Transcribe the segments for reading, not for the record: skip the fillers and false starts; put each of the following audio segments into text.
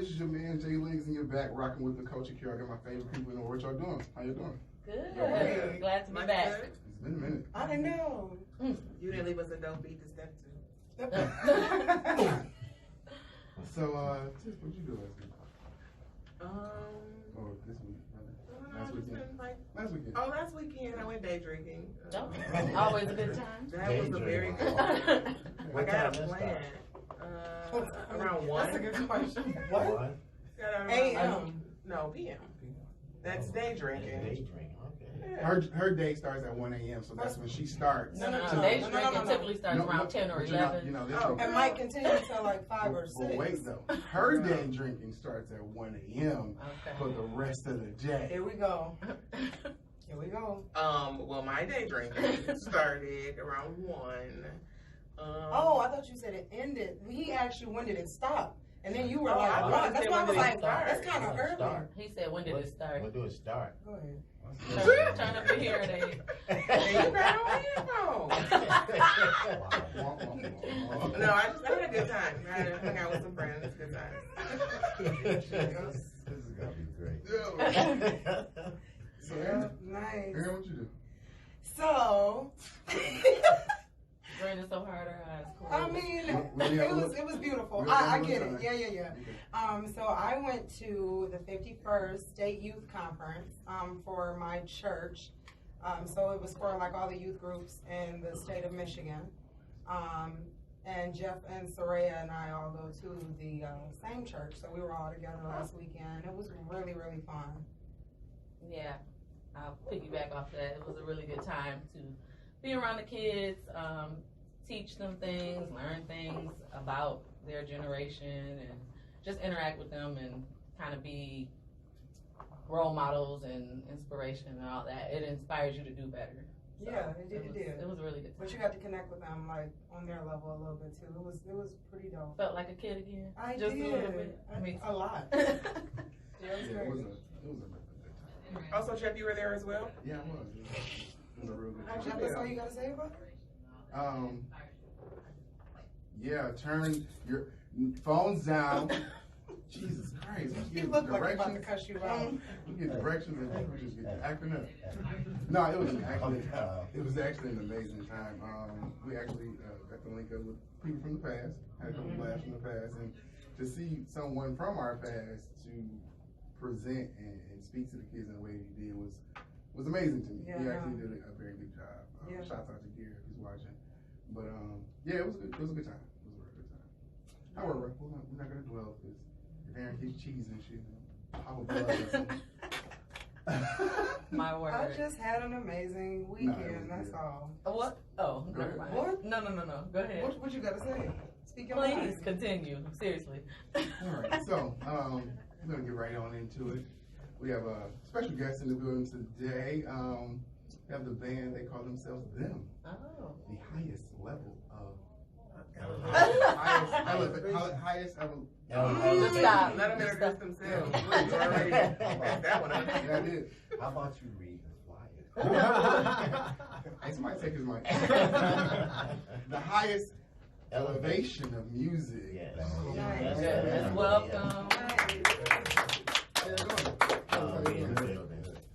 this is your man Jay Legs in your back, rocking with the Culture Cure. I got my favorite people in the world. What y'all doing? How you doing? Good. Good. Glad to be back. It's been a minute. I didn't know. You didn't leave us a dope beat to step to. So, Tiff, what'd you do last week? Or this week, rather? Last weekend. Last weekend. Oh, last weekend I went day drinking. Always a good time. That was a very good time. I got a plan. Around 1. That's a good question. What? A.M. No, p.m. That's day drinking. Day drinking, okay. Yeah. Her day starts at 1 a.m., so that's when she starts. No. Day drinking typically starts around 10 or 11. You know, It might continue until like 5 or 6. But wait, though. Her day drinking starts at 1 a.m. for the rest of the day. Here we go. Here we go. Well, my day drinking started around 1. Oh, I thought you said it ended. He asked you when did it stop, and then you were Oh, like, I "What?" thought That's it why I was said like, when did it "That's kind of early." Start. He said, when did it start? When do it start? Go ahead. Turn up the hearing aid. You got on info. No, I had a good time. I had to hang out with some friends. Good time. This is gonna be great. So, Aaron, Nice. Aaron, what you do? So, Brandon so hard her eyes closed. I mean, it was beautiful. I get it. Yeah. So I went to the 51st State Youth Conference for my church. So it was for like all the youth groups in the state of Michigan. And Jeff and Soraya and I all go to the same church. So we were all together last weekend. It was really, really fun. Yeah, I'll piggyback off that. It was a really good time to be around the kids, teach them things, learn things about their generation, and just interact with them and kind of be role models and inspiration and all that. It inspires you to do better. So Yeah, it did. It was a really good time. But you got to connect with them like on their level a little bit too. It was pretty dope. Felt like a kid again. I just did. a little bit. I mean, a lot. Yeah, it was it great. was a good time. Also, Jeff, you were there as well? Yeah, it was. It was a real good time. Jeff, that's all you got to say about it? Yeah, turn your phones down. Jesus Christ. You look like you're about to cuss you out. We get directions and people just get acting up. No, it was actually an amazing time. We actually got to link up with people from the past, had a couple laughs from the past, and to see someone from our past to present and speak to the kids in the way he did was amazing to me. Yeah, He actually did a very good job. Shout out to Gary if he's watching. But yeah, it was good. It was a good time. It was a very good time. However, we're not gonna dwell because if Aaron keeps cheesing, she pop a blood or something. My word. I just had an amazing weekend. That's all. What? Oh, never mind. What? No. Go ahead. What you got to say? Speak your Please mind. continue. Seriously. All right, so we're gonna get right on into it. We have a special guest in the building today. We have the band. They call themselves Them. Oh. The highest level of highest level. Just stop. Let them introduce themselves. Look, you already passed that one up. Yeah, I did. How about you read the flyer? Hey, somebody take his mic. The highest elevation of music. Yes. Nice. Yes. Welcome.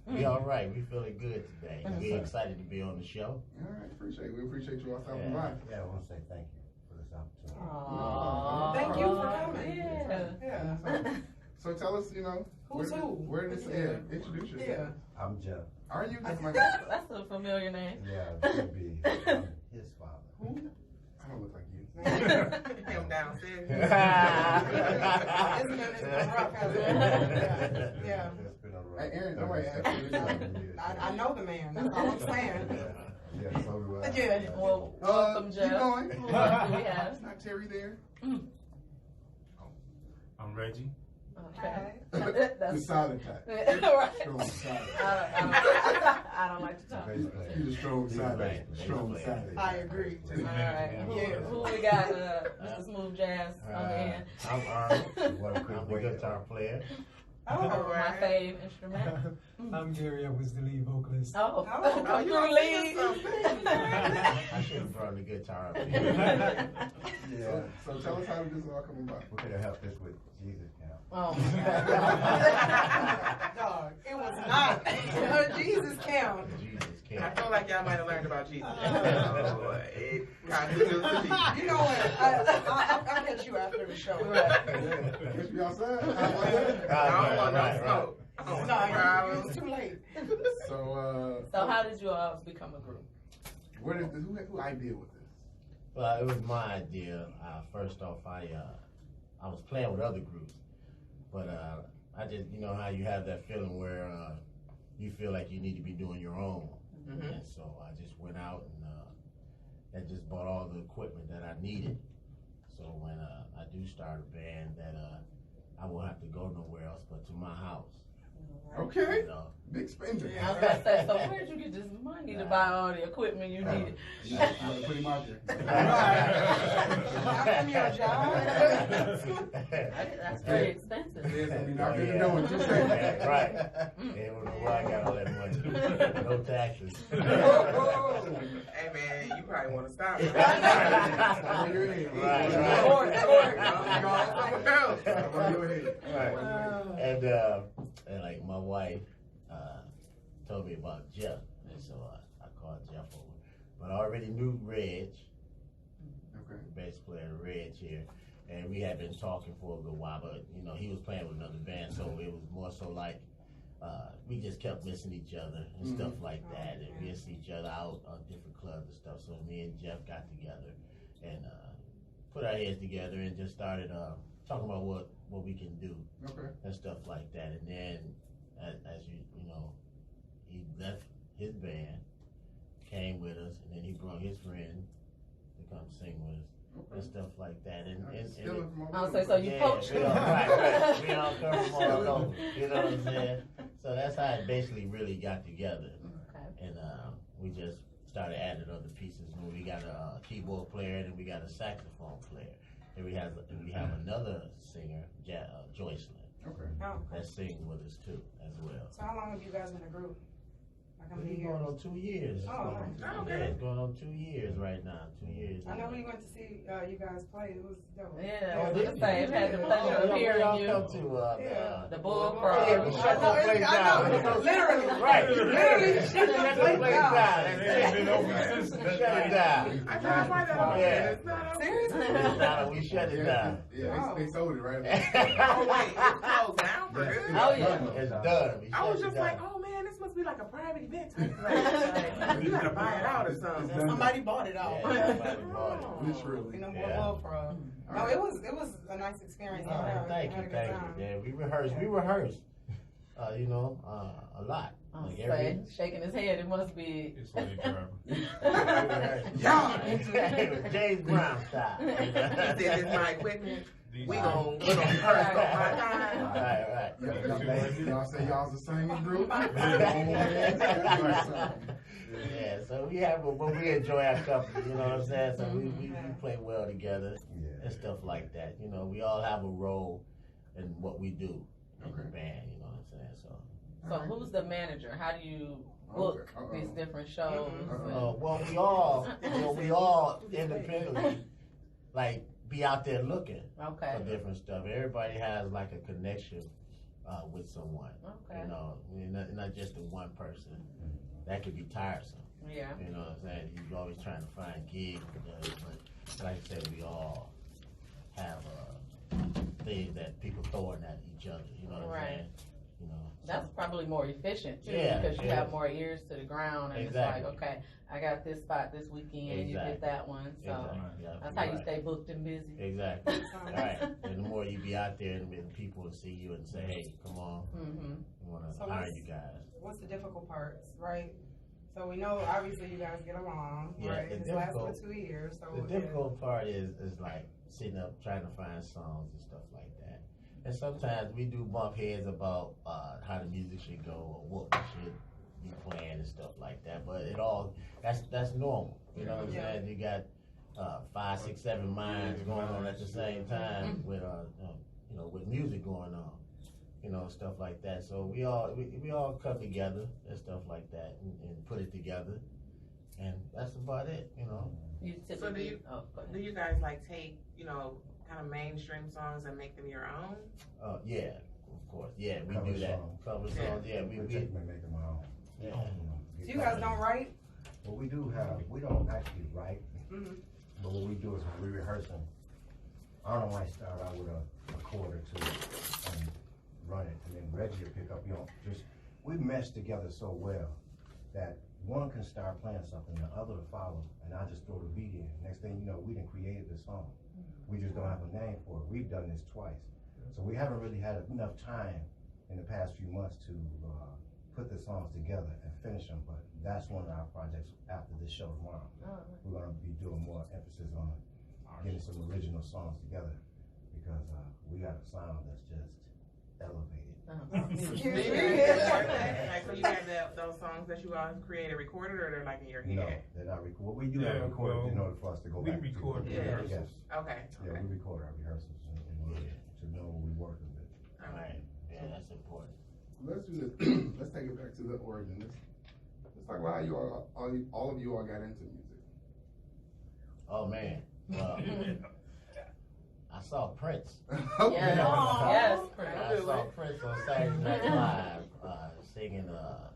We all right. We feeling good today. We excited to be on the show. All right, appreciate it. We appreciate you all stopping by. Yeah, I want to say thank you for this opportunity. Aww. Thank you for coming. Yeah. So tell us, Who's who? Where did this air? Introduce yourself. Yeah. I'm Jeff. Are you? That's a familiar name. Yeah, could be. I'm his father. Who? I don't look like you. Him downstairs. Isn't it? Yeah. It's been a rough. Hey, Aaron, nobody asked you this. I know the man. That's all I'm saying. Yeah, so do I. Yeah. Well, welcome, Keep Jeff. going. Who else do we have? It's not Terry there. I'm Reggie. Okay. The That's silent type. right. Strong silent. I don't like to talk. Bass player. He's a strong silent. Strong player. silent. I agree. All right. Yeah. Who we got? Mr. Smooth Jazz on the end. I'm Arnold. I'm the guitar player. My fave instrument. I'm Gary. I was the lead vocalist. Oh, Oh, you you're lead. I should have brought the guitar up here. Yeah. So tell us how did this all come about? We're gonna help this with Jesus now. Oh, Dog, it was not a Jesus count. Jesus I can't. feel like y'all might have learned about Jesus. It got to do with Jesus. You know what? I'll get you after the show. Catch me outside. I don't want no Right. smoke. I don't want no No, problems. it's too late. So, so how did you all become a group? where did who idea with this? Well, it was my idea. First off, I was playing with other groups, but I just, you know how you have that feeling where you feel like you need to be doing your own, and so I just went out and just bought all the equipment that I needed. So when I do start a band, that I won't have to go nowhere else but to my house. Okay. You know? Big spender. I was gonna say, so where did you get this money to buy all the equipment you needed? You gotta put him out there. Not from your job. That's very expensive. It's gonna be knocking the door in 2 seconds. That's right. They don't know where I got all that money. No taxes. Hey man, you probably want to stop. And like my wife told me about Jeff, and so I called Jeff over. But I already knew Reg, the bass player Reg here, and we had been talking for a good while. But you know, he was playing with another band, so it was more so like we just kept missing each other and stuff like that, and we missed each other out on different clubs and stuff. So me and Jeff got together and put our heads together and just started talking about what we can do and stuff like that. And then as you know, he left his band, came with us, and then he brought his friend to come sing with us and stuff like that. And I'll say, so you poached we him. right. We all come from all over. You know what I'm saying? So that's how it basically really got together. And we just started adding other pieces. And we got a keyboard player, and we got a saxophone player. And we have another singer, Joycelyn, that sings with us too, as well. So how long have you guys been a group? Like how many We're years? going on 2 years. Oh, Yeah, it's going on 2 years right now. 2 years. I know we went to see you guys play. It was dope. Yeah, Oh, I was did gonna you? say, I've had the pleasure of hearing y'all you. come to The bull yeah, we frog. shut the place I know, down. literally. Right. Literally shut the Shut the place place down. down. That's it. Shut it down. I tried to find that on Yeah. It's not open. Seriously? We shut it down. Yeah, they sold it right. Oh wait, it's closed down for good. Oh, yeah. It's done. We I shut was it just down. like, oh man, this must be like a private event type place. You gotta buy it out or something. Somebody bought it out. Yeah, somebody bought it. Literally. No more Yeah. bull frog. No, it was a nice experience. All right, thank you. Yeah, we rehearsed. You know, a lot. I'll Like say, shaking his head, it must be. It's like a driver. Yeah, it was James Brown style. He said, "This is my equipment. We gon' rehearse Right. on my time." Right. Y'all say y'all's the same group? Yeah, so but we enjoy our company, you know what I'm saying? So we play well together and stuff like that. You know, we all have a role in what we do in the band, you know what I'm saying? So who's the manager? How do you book these different shows? Well, we all independently, like, be out there looking for different stuff. Everybody has like a connection with someone. Okay. You know, not just the one person. That could be tiresome. Yeah. You know what I'm saying? You're always trying to find gigs, but like I said, we all have things that people throwing at each other. You know what I'm saying? You know, that's probably more efficient too, Yeah, because you yeah. have more ears to the ground, and Exactly. it's like, okay, I got this spot this weekend, you get that one, so Exactly. Yeah, that's how you're you right. stay booked and busy. Exactly. All right. And the more you be out there, and people will see you and say, "Hey, come on, we want to hire you guys." What's the difficult parts, right? So we know obviously you guys get along, Yeah, right? the It's lasted difficult- for 2 years, so The difficult part is like sitting up trying to find songs and stuff like that. And sometimes we do bump heads about how the music should go or what we should be playing and stuff like that. But that's normal. You know what I'm saying? You got 5, 6, 7 minds going on at the same time with with music going on. you know, stuff like that. So we all come together and stuff like that and put it together, and that's about it, you know. So do you guys like take, you know, kind of mainstream songs and make them your own? Yeah, of course. Yeah, we Cover do that. songs. Cover songs. Yeah, we take them and make them our own. Yeah. So you guys don't write? Well, we don't actually write, Mm-hmm. but what we do is when we rehearsing, Arnold might start out with a chord or two and run it, and then Reggie will pick up, you know, we mesh together so well that one can start playing something, the other will follow, and I just throw the beat in. Next thing you know, we done created this song. We just don't have a name for it. We've done this twice. So we haven't really had enough time in the past few months to put the songs together and finish them, but that's one of our projects after this show tomorrow. We're gonna be doing more emphasis on getting some original songs together because we got a sound that's just elevated. Excuse me. Like, so you have those songs that you all created recorded, or they're like in your head? No, they're not recorded. Well, we do have recorded in order for us to go we back. record to rehearsals. Yes. Okay. Yeah, we record our rehearsals in order to know what we're working with. All right. Yeah, that's important. Let's do this. Let's take it back to the origin. Let's talk about how you all of you all got into music. Oh man. Well, I saw Prince. Okay. Yes, I saw Prince on Saturday Night Live singing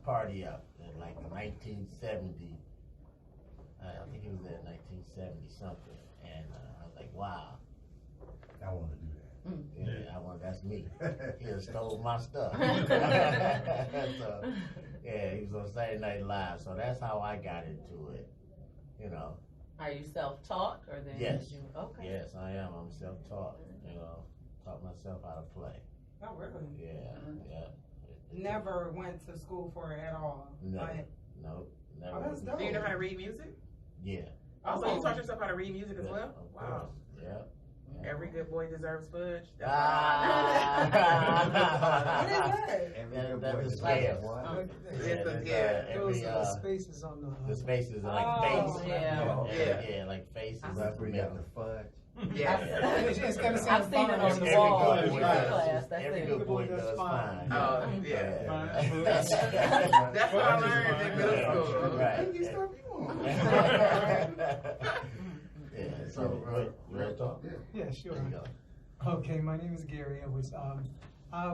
"Party Up" in like 1970. I think it was at 1970 something, and I was like, wow. I want to do that. Yeah, that's me. He just stole my stuff. So, yeah, he was on Saturday Night Live, so that's how I got into it. You know. Are you self-taught or then? Yes. Did you, okay. Yes, I am. I'm self-taught. You know, taught myself how to play. Oh, really? Yeah, yeah. Never went to school for it at all. No, Like, no, never. Oh, that's dope. Do you know how to read music? Yeah. Also, you taught yourself how to read music as well? Of Wow. course. Yeah. Every good boy deserves fudge. What is that? That's the scale. Those spaces on the spaces are like Oh, face. yeah. Yeah, like faces. That's where you got the fudge. Yes. It's gotta I've sound seen it fun. on the Every wall good in boy class. does. That's Every it. good boy does fine. Oh, yeah. Yeah. That's what I learned in middle school. Right. You stuff you want. Yeah. So, you ready to talk? Yeah, sure. There you go. Okay, my name is Gary. I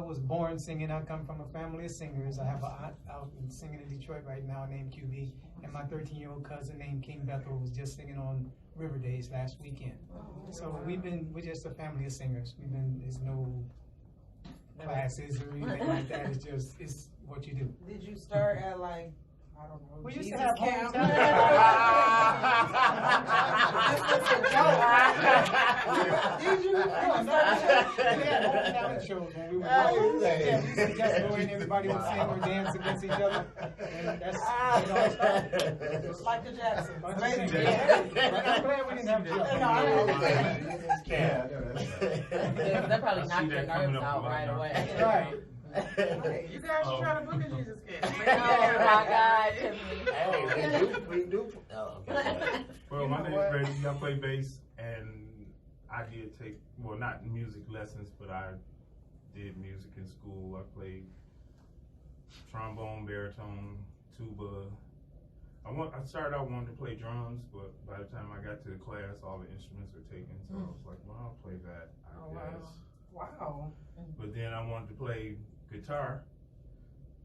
was born singing. I come from a family of singers. I have an aunt out and singing in Detroit right now named QB, and my 13-year-old cousin named King Bethel was just singing on River Days last weekend. So we're just a family of singers. There's no classes or anything like that. It's what you do. Did you start at like, I don't know, We used to Jesus have camp? hometown. Did you? We had hometown shows when we were young. Yeah, we used to just go in, everybody would sing or dance against each other. And that's, you know, it started. Michael Jackson. I'm Amazing. glad we didn't have No, I know. That probably knocked your nerves out right away. Right. You guys should try to book a Jesus kid. Oh my God, Tiffany. Hey, we do. Oh, okay. Well, my name is Reggie. I play bass, and I did take, well, not music lessons, but I did music in school. I played trombone, baritone, tuba. I started out wanting to play drums, but by the time I got to the class, all the instruments were taken, so I was like, well, I'll play that, I guess. Wow. But then I wanted to play guitar.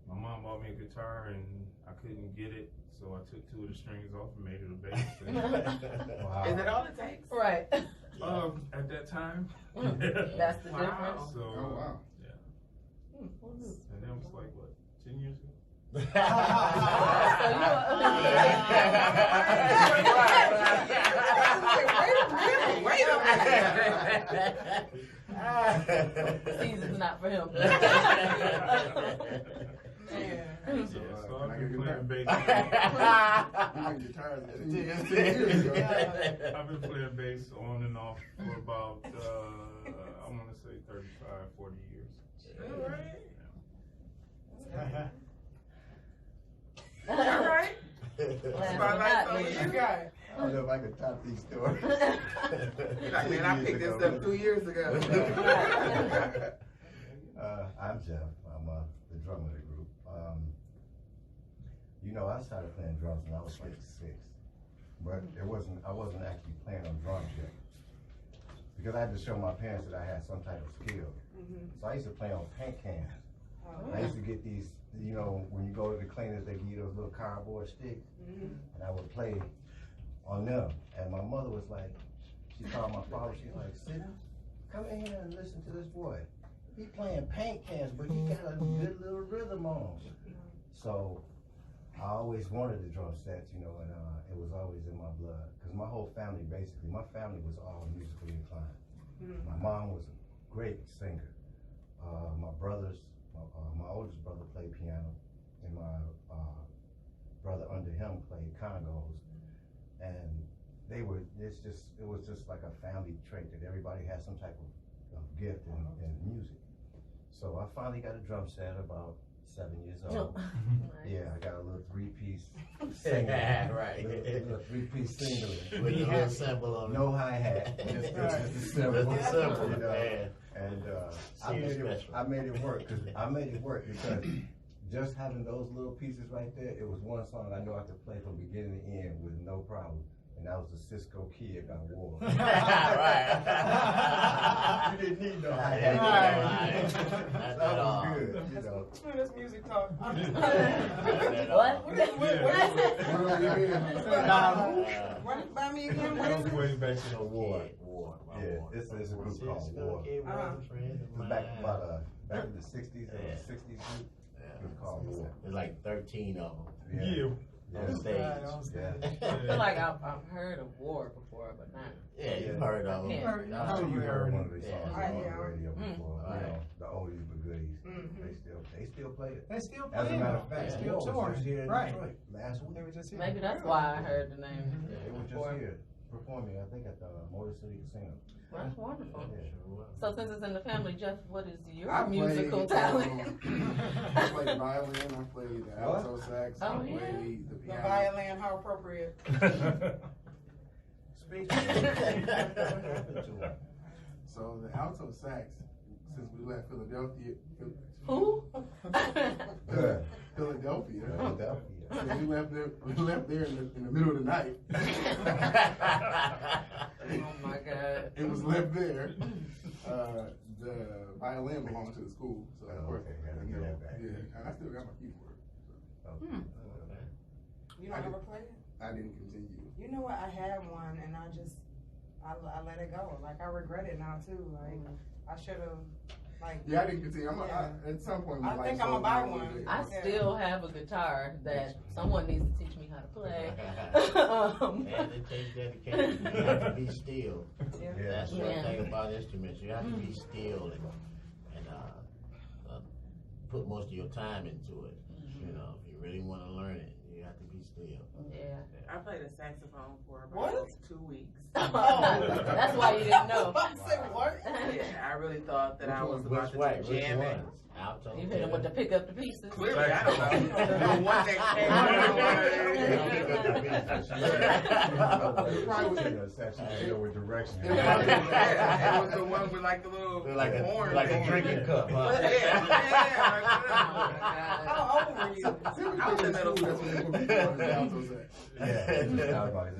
My mom bought me a guitar, and I couldn't get it, so I took 2 of the strings off and made it a bass. Wow. Is it all it takes? Right. At that time. That's the Wow. difference. So, Oh, wow. yeah. And that was like, what, 10 years ago? Wait a minute. Season's not for him. Yeah, so I've been playing bass. I've been playing bass on and off for about, I want to say 35, 40 years. All right. Yeah. All right. Last but not least. I don't know if I can top these stories. You're like, man, I picked this up 2 years ago. I'm Jeff. I'm the drummer of the group. I started playing drums when I was like 6, but I wasn't actually playing on drums yet because I had to show my parents that I had some type of skill. So I used to play on paint cans. I used to get these, when you go to the cleaners, they give you those little cardboard sticks, and I would play on them. And my mother was like, she called my father, she's like, "Sid, come in here and listen to this boy. He playing paint cans, but he got a good little rhythm on." So I always wanted the drum sets, and it was always in my blood. Because my whole family, basically, my family was all musically inclined. My mom was a great singer. My brothers, my oldest brother played piano, and my brother under him played congos. And it was just like a family trait that everybody has some type of gift in music. So I finally got a drum set about 7 years old. Yeah, I got a little 3-piece single. Right. Little 3-piece single. With the little symbol on it. No hi-hat. Just the symbol. Just the symbol, man. And I made it work because just having those little pieces right there, it was one song I know I could play from beginning to end with no problem. And that was the Cisco Kid I wore. Right. You didn't need no hi-hat. That was good, This music talk. What? Run it by me again. That was way back in the War. Yeah, it's a group called War. Back in the 60s, or 60s group. It was called War. There's like 13 of them. Yeah. On stage. I feel like I've heard of War before, but not. Yeah, you've heard of them. Yeah. I'm sure you heard one of these songs on the Yeah. radio before. The oldies but goodies. They still play it. They still As a play matter it. of fact, They War still was touring. just here in Right. Detroit last week. They were just here. Maybe that's why I heard the name. Yeah, it was just here performing, I think, at the Motor City Casino. Well, that's wonderful. Yeah. So since it's in the family, Jeff, what is your I musical talent? I played violin, I played the alto sax, I played the The piano. violin, how appropriate. Speaking of what happened to him? So the alto sax, since we left Philadelphia. Who? Philadelphia. Philadelphia. So we left there in the middle of the night. Oh my God. It was left there. The violin belonged to the school, so of course, okay, gotta get that back. yeah, and I still got my keyboard. So You don't ever play it? I didn't continue. You know what? I had one and I let it go. Like I regret it now too. Like I should have. Yeah, I didn't continue. At some point, I think I'm gonna buy one. I still have a guitar that someone needs to teach me how to play. And it takes dedication. You have to be still. Yeah. That's one thing about instruments. You have to be still and put most of your time into it. If you really want to learn it, you have to be still. Yeah. I played a saxophone for about 2 weeks. That's why you didn't know. I said what? Yeah, I really thought that I was about to Which jam it. ones? Alto. You hit him with to pick up the pieces. Clearly, I don't know. The one that came With direction. It was the one with like the little horn. Like a drinking cup, huh? How old were you? I was in middle school.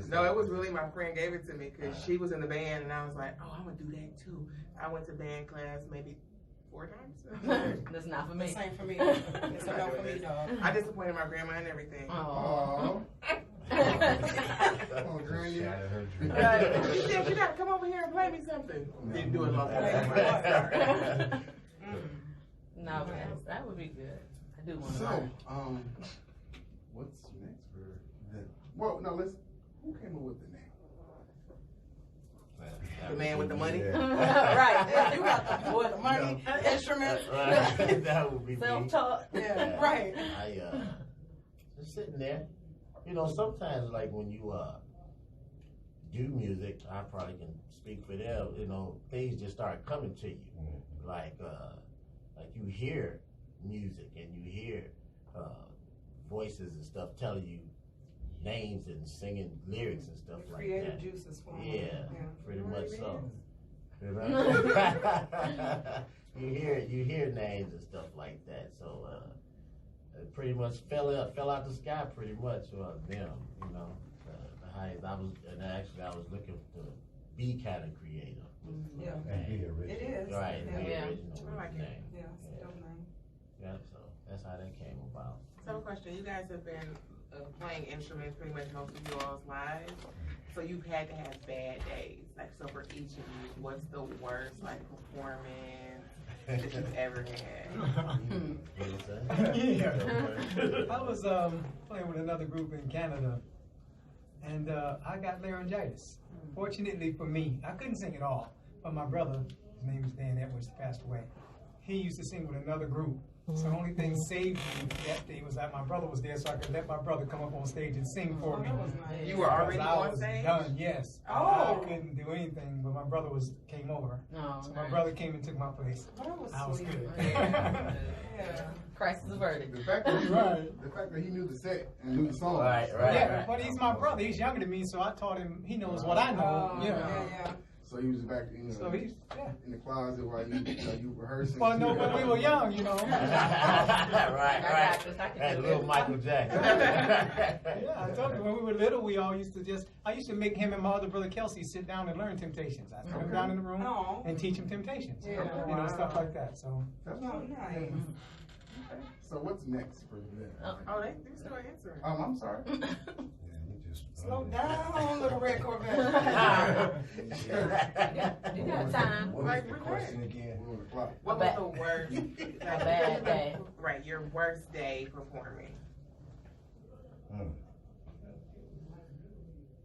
No, it was really my friend gave it to me because she was in the band and I was like, oh, I'm gonna do that too. I went to band class maybe 4 times. That's not for me. This ain't for me. It's a no for me, dog. I disappointed my grandma and everything. Oh. Shattered her dream. She said, you gotta come over here and play me something. Didn't do it long enough. No, that would be good. I do want to So, learn. what's next for the? Well, no. Who came up with the name? The man with the money. Right. Yeah, you got the money, instruments. That would be me. Self-taught. Yeah, right. I just sitting there. Sometimes like when you do music, I probably can speak for them. Things just start coming to you, like you hear music and you hear voices and stuff telling you names and singing lyrics and stuff like Creative that. juices for Yeah, pretty much so. you hear names and stuff like that. So it pretty much fell out the sky pretty much them. You know, the highest I was, and actually I was looking to be kind of creative. Yeah. And be original. It is. Right, Yeah. be Yeah. original. I like it. Name. Yeah, it's a dope name. Yeah, so that's how that came about. So, question: you guys have been playing instruments pretty much most of your lives, so you've had to have bad days. Like, so for each of you, what's the worst like performance that you've ever had? Yeah. I was playing with another group in Canada, and I got laryngitis. Fortunately for me, I couldn't sing at all, but my brother, his name is Dan Edwards, passed away. He used to sing with another group. So the only thing saved me that day was that my brother was there, so I could let my brother come up on stage and sing for me. That was nice. You were already Because I on was stage? done, yes. Oh. I couldn't do anything, but my brother came over. Oh, So my nice. brother came and took my place. Oh, that was I was sweet. good. Yeah. Crisis averted. The fact that he knew the set and knew the song. Right. Yeah, but he's my brother. He's younger than me, so I taught him. He knows what I know. Oh, Yeah. So he was back, you know, So he's in the closet while you rehearsing. Well, no, when we were young, you know. right. I can That do little it. Michael Jackson. Yeah, I told you when we were little, we all used to I used to make him and my other brother Kelsey sit down and learn Temptations. I sit him down in the room Oh. and teach him Temptations. Yeah. You know, stuff like that. So. That's Oh, not nice. So what's next for them? Oh, they're still answering. I'm sorry. Yeah, you just Slow down, little red Corvette. You got time. What was the question again? We're on the clock. What was the worst? A bad day. Right, your worst day performing.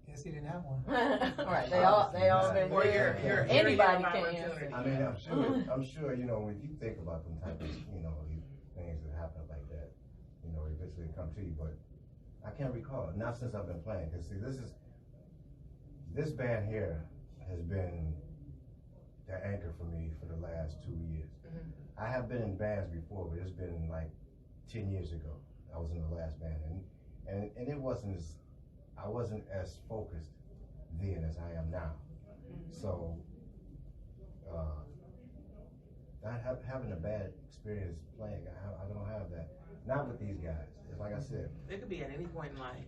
Guess he didn't have one. Right. They all been Or there. your Anybody area of can opportunity. I mean, I'm sure, you know, when you think about them type of, you know, things that happen like that, you know, eventually come to you, but I can't recall, not since I've been playing, because see, this band here has been the anchor for me for the last 2 years. I have been in bands before, but it's been like 10 years ago. I was in the last band, and it I wasn't as focused then as I am now. So, not having a bad experience playing, I don't have that. Not with these guys. Like I said, It could be at any point in life.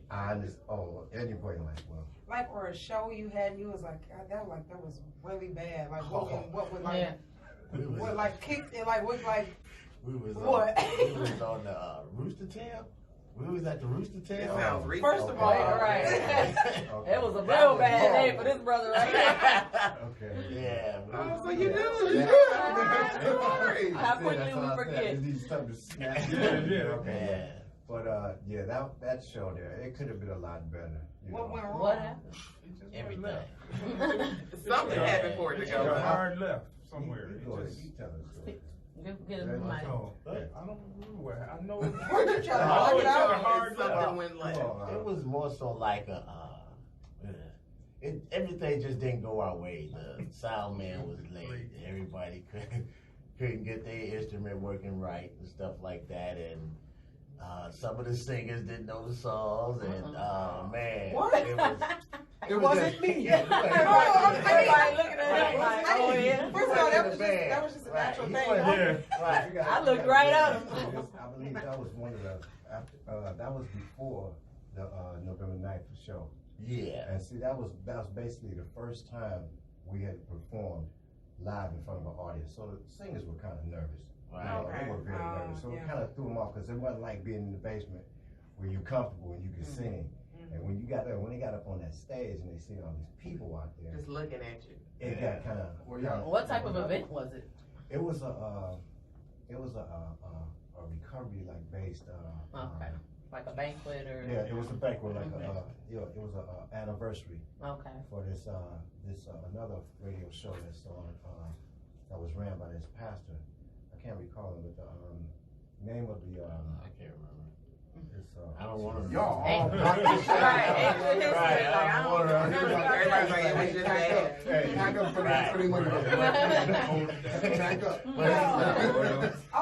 any point in life. Well, Like, or a show you had, and you was like, God, that was really bad. Like, what would like, Yeah. what like kicked it? Like, what like? We was What? we was on the Rooster Tail. We was at the Rooster It Tail. sounds recent. First of all, Right. Okay. It was a real bad day for this brother right here. Okay. Yeah. Oh, so you do? Yeah. How quickly we forget. These stuff to snap. Yeah. Okay. Yeah. But yeah, that show there, it could have been a lot better. You What know. went wrong? What happened? Everything. Something happened for it to He go. got hard left somewhere. You It go ahead, just- you tell us. Get him the mic. Oh, I don't remember where. I know. Where'd you try to I knock know it it's got a out? hard Something left. went left. Come on, It was more so like everything just didn't go our way. The sound man was late. Everybody couldn't get their instrument working right and stuff like that. And some of the singers didn't know the songs. And man, What? it was wasn't just- me. Everybody looking at him like, oh yeah. First of all, that was just a natural He thing. wasn't- Yeah. Right. I looked right at him. I believe that was one of that was before the November 9th show. Yeah. And see, that was basically the first time we had performed live in front of an audience. So the singers were kind of nervous. Right. You know, Okay. they were very nervous. So yeah. it kind of threw them off because it wasn't like being in the basement where you're comfortable and you can sing. And when they got up on that stage and they see all these people out there, Just looking at you. it got kind of. What type of event was it? It was a recovery like based. Okay. Like a banquet or? Yeah, it was a banquet, like Okay. it was a anniversary Okay. for this another radio show that's on that was ran by this pastor. I can't recall it, but the name of the I can't remember. it's I don't want to. Y'all all Right, blocked this shit right, out. extra history. Right, Like, I don't I know. Everybody's like, it was just Pack up. bad. Hey, pack up for the money. Pack up.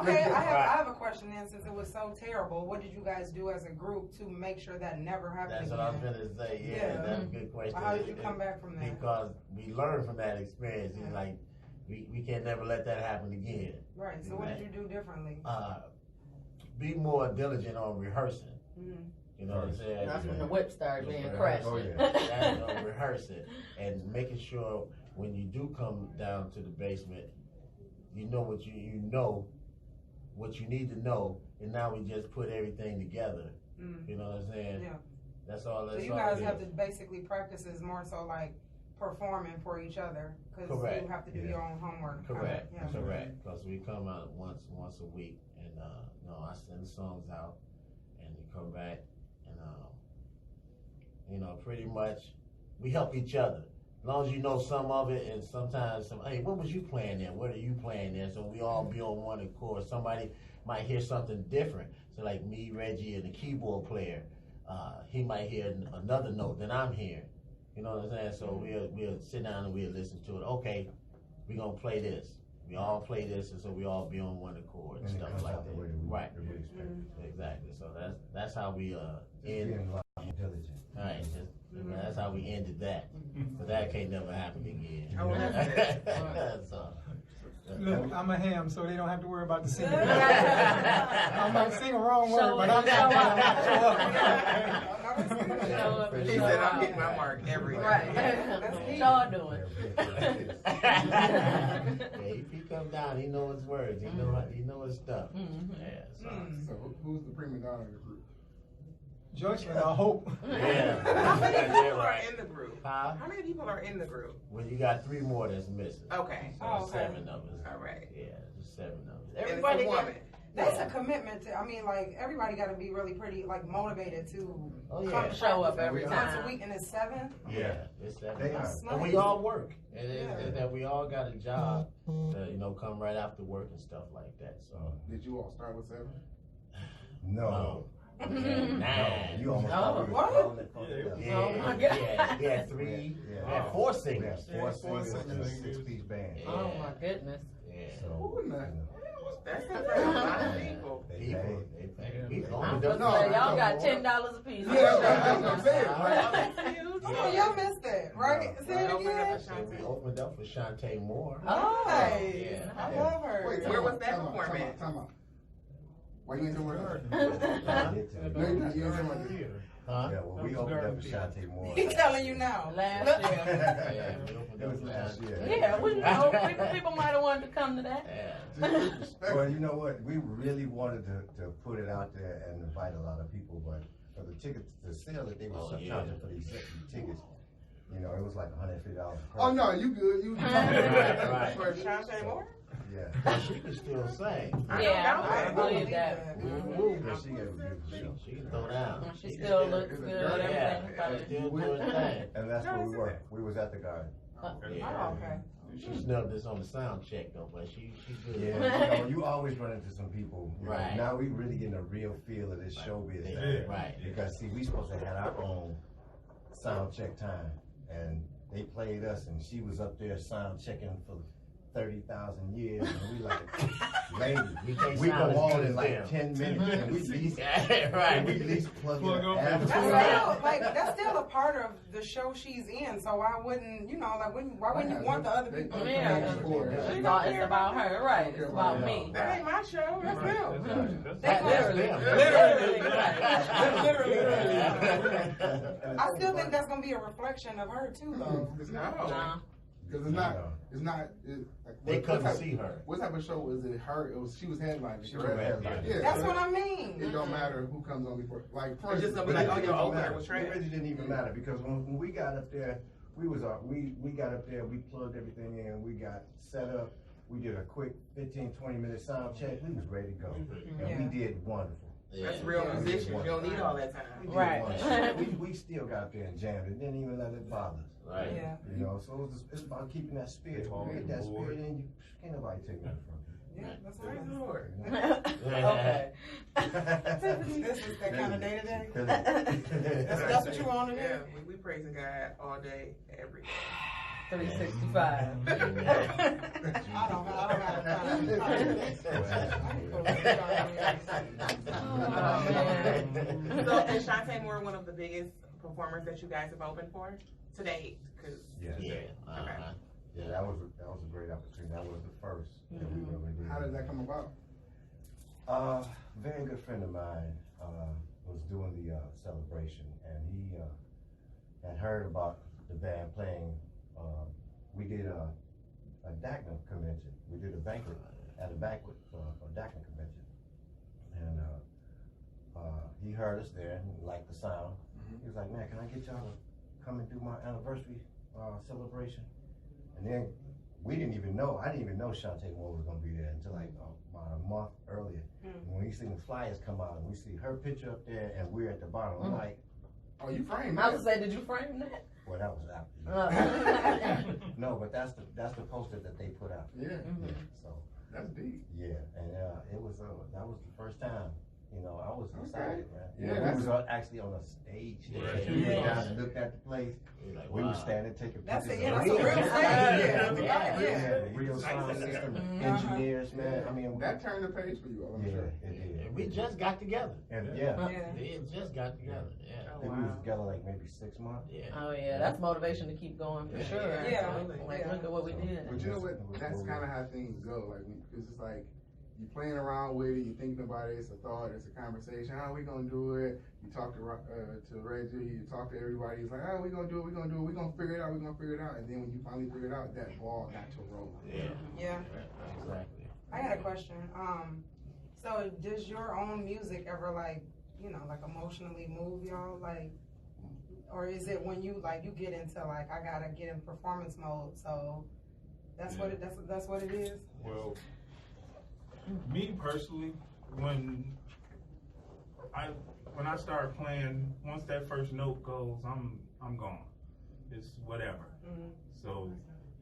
Okay, I have a question then. Since it was so terrible, what did you guys do as a group to make sure that never happened That's again? what I was gonna say. Yeah, Yeah. that's a good question. How did you come back from that? Because we learned from that experience. It's like we can't never let that happen again. Right. So what did you do differently? Be more diligent on rehearsing. Mm-hmm. You know what I'm saying? That's when the whip started being Rehearse. crashed. Oh, yeah. Rehearsing and making sure when you do come down to the basement, you know what you know what you need to know, and now we just put everything together. You know what I'm saying? Yeah. That's all. So you guys have to basically practice is more so like performing for each other because Correct. you have to do your own homework. Correct. Yeah. Correct. Because we come out once a week, and I send the songs out, and we come back, and pretty much we help each other. As long as you know some of it, and sometimes hey, what was you playing there? What are you playing there? So we all be on one accord. Somebody might hear something different. So like me, Reggie, and the keyboard player, he might hear another note than I'm hearing. You know what I'm saying? So we'll sit down and we'll listen to it. Okay, we're gonna play this. We all play this, and so we all be on one accord and stuff like that. Right. Exactly. So that's how we end. Diligent. All right. That's how we ended that. But that can't never happen again. Oh, that's So, Look, I'm a ham, so they don't have to worry about the singing. I might sing a wrong word, but I'm not. He said I'm hitting my mark every day. Right. That's all doing. Yeah, he come down, he know his words, he know his stuff. Yeah, So who's the prima donna of the group? Joycelyn, I hope. Yeah. How many Yeah, people are right. in the group? Huh? How many people are in the group? Well, you got 3 more that's missing. Okay. So Oh, okay. 7 of us. All right. Yeah, just 7 of us. And it's Everybody a got- woman. That's a commitment to. I mean, like everybody got to be really pretty, like motivated to Oh, yeah. come to Show up practice every once time. a week, and it's 7. Yeah, it's 7. They are. And we all work. And Yeah. it's that we all got a job to, come right after work and stuff like that. So, Did you all start with 7? No. yeah, 9. No, you almost Oh, thought we what? were calling it something Yeah, else. Oh, my God. yeah, we had 3. Yeah. We had 4 We singers. had 4 four singers and a singers. 6-piece band. Yeah. Oh my goodness. Yeah. So, Who in that? That's a lot of people. they People, paid. they pay. We I'm opened gonna up. say, y'all got $10 a piece. Yeah, that's what I'm saying, right? That's huge. Oh, y'all missed it, right? No. Say it Open up again. a So shop. we opened up for Shantae Moore. Oh, Nice. Yeah. I love her. Wait, Where was that time out, performance? Time out. Why you ain't tell her? I did tell you. No, you ain't tell her. Huh? Yeah, well, we opened up for Shantae Moore. He's telling you now. last year. Yeah, we opened It up was for last Shantae. year. Yeah, we know people might have wanted to come to that. Yeah. Well, you know what? We really wanted to put it out there and invite a lot of people, but for the tickets, the sale that they were Oh, yeah. charging for these tickets, it was like $150 per Oh no, you good? You Right. For Shantae Moore? Yeah. But she can still sing. Yeah, I I believe believe that. Yeah, she gave a beautiful show. She can throw down. She still looks good. Yeah, Everything. she still do her thing. And that's where we were. We was at the garden. Yeah. Oh, okay. She snubbed us on the sound check though, but she's good. Yeah, you always run into some people. Right. Now we really getting a real feel of this showbiz Yeah, thing. right. Because see, we supposed to have our own sound check time, and they played us, and she was up there sound checking for 30,000 years, and we like, lady, can't we sound go as on good in as like them. 10 minutes, and we at least, Right. we at least plug Plug it up. after. That's still a part of the show she's in. So why wouldn't why wouldn't you want the other people? Yeah, it's about her, right? It's about me. That ain't my show. That's them. That literally, I still think that's gonna be a reflection of her too, though. It's not. No. Because it's not. They what couldn't type- see her. What type of show was it? Her? She was headlining. She was correct? headlining. Yeah. That's so what I mean. It don't matter who comes on before. Like, for It's just instance, gonna be like, But oh, it your didn't opener matter. was It trash. really didn't even matter because when we got up there, we got up there, we plugged everything in, we got set up, we did a quick 15-20 minute sound check, we was ready to go. And we did wonderful. That's real Yeah. musicians. You don't need all that We time. did Right. wonderful. We still got up there and jammed it, didn't even let it bother us. Right. Yeah. So it's about keeping that spirit. All You get that aboard. spirit in you, can't nobody take that from you. Yeah, that's Praise the nice. Lord. Okay. This is that kind of day to day. That's That's what you want to do. Yeah, we praising God all day, every day. 365. I don't have Oh, man. So is Shantae Moore one of the biggest performers that you guys have opened for to date? Cause Yeah. Yeah. Uh-huh. Yeah, that was a great opportunity. did that come about? Very good friend of mine was doing the celebration, and he had heard about the band playing. We did a DACNA convention. We did a banquet at a banquet for a DACNA convention, and he heard us there and liked the sound. He was like, "Man, can I get y'all to come and do my anniversary celebration?" And then we didn't even know. I didn't even know Shantae Moore was gonna be there until like about a month earlier. When we seen the flyers come out and we see her picture up there and we're at the bottom, I'm like, "Oh, you framed I that?" was gonna say, did you frame that? well, that was after. No, but that's the poster that they put out. Yeah. Yeah, so That's deep. yeah, and it was that was the first time. You know, I was excited, man. Yeah, You know, that's- we was actually on a stage. Yeah. We went down and looked at the place. Like, We wow. were standing taking That's pictures. a of real real stage. Yeah, Yeah. the real sound system, Mhm. engineers, man. I mean, That turned the page for you, I'm yeah, sure. it did. And we just got together. And yeah, Yeah. They just got together. Yeah. I think we was together like maybe 6 months. Yeah. Oh yeah, that's motivation to keep going for Yeah. sure. Yeah. Like Yeah. look at what we did. But you know what? That's kind of how things go. Like, because it's like you're playing around with it, you're thinking about it. It's a thought, it's a conversation. How are we gonna do it? You talk to Reggie, you talk to everybody. It's like, how are we gonna do it? We're gonna figure it out. We're gonna figure it out. And then when you finally figure it out, that ball got to roll. Yeah. Yeah. Exactly. I had a question. So does your own music ever like, you know, like emotionally move y'all? Like, or is it when you like you get into like I gotta get in performance mode? So that's what it that's what it is. Well, me personally, when I start playing, once that first note goes, I'm gone. It's whatever. Mm-hmm. So,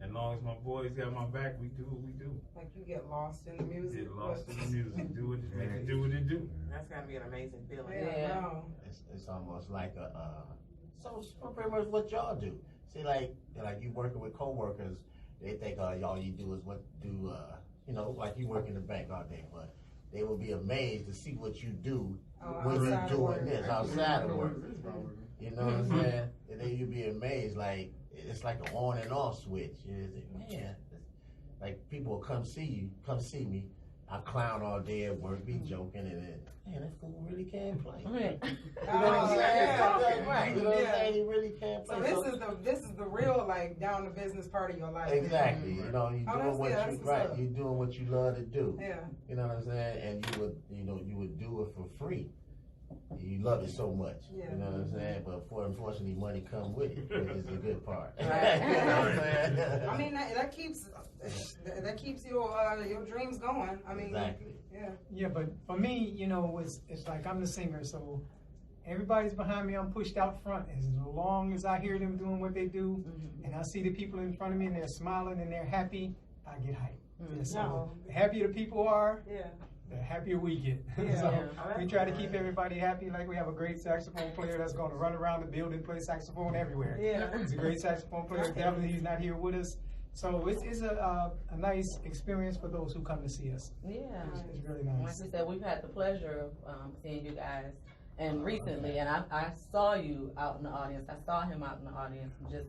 as long as my boys got my back, we do what we do. Like you get lost in the music. Get lost in the music. Do what it do what it do. That's gotta be an amazing feeling. Yeah. No. It's almost like so pretty much what y'all do. See, like you working with coworkers, they think all you do is you know, like you work in the bank all day, but they will be amazed to see what you do when you're doing this outside of work. You know what I'm saying? And then you'll be amazed, like it's like an on and off switch. You think, man, like people will come see me. I clown all day at work, be joking, and then, man, that fool really can play. Right. You know what I'm saying? Yeah. Right. You know what I'm saying? He really can So play. this is the real like down to business part of your life. Exactly. You know, you Oh, doing that's what good. That's you what's up. You're doing what you love to do. Yeah. You know what I'm saying? And you would do it for free. You love it so much. Yeah. You know what I'm saying? But unfortunately, money come with it, which is the good part. Right. You know what I'm saying? I mean that keeps your dreams going. I mean, Exactly. yeah. Yeah, but for me, you know, it's like I'm the singer, so everybody's behind me. I'm pushed out front. As long as I hear them doing what they do, and I see the people in front of me and they're smiling and they're happy, I get hyped. And so the happier the people are, Yeah. the happier we get. Yeah. So we try to keep everybody happy. Like we have a great saxophone player that's going to run around the building, play saxophone everywhere. Yeah. He's a great saxophone player. Definitely, he's not here with us. So it's a nice experience for those who come to see us. Yeah. It's really Like nice. we said, we've had the pleasure of seeing you guys, and recently, and I saw you out in the audience. I saw him out in the audience. And just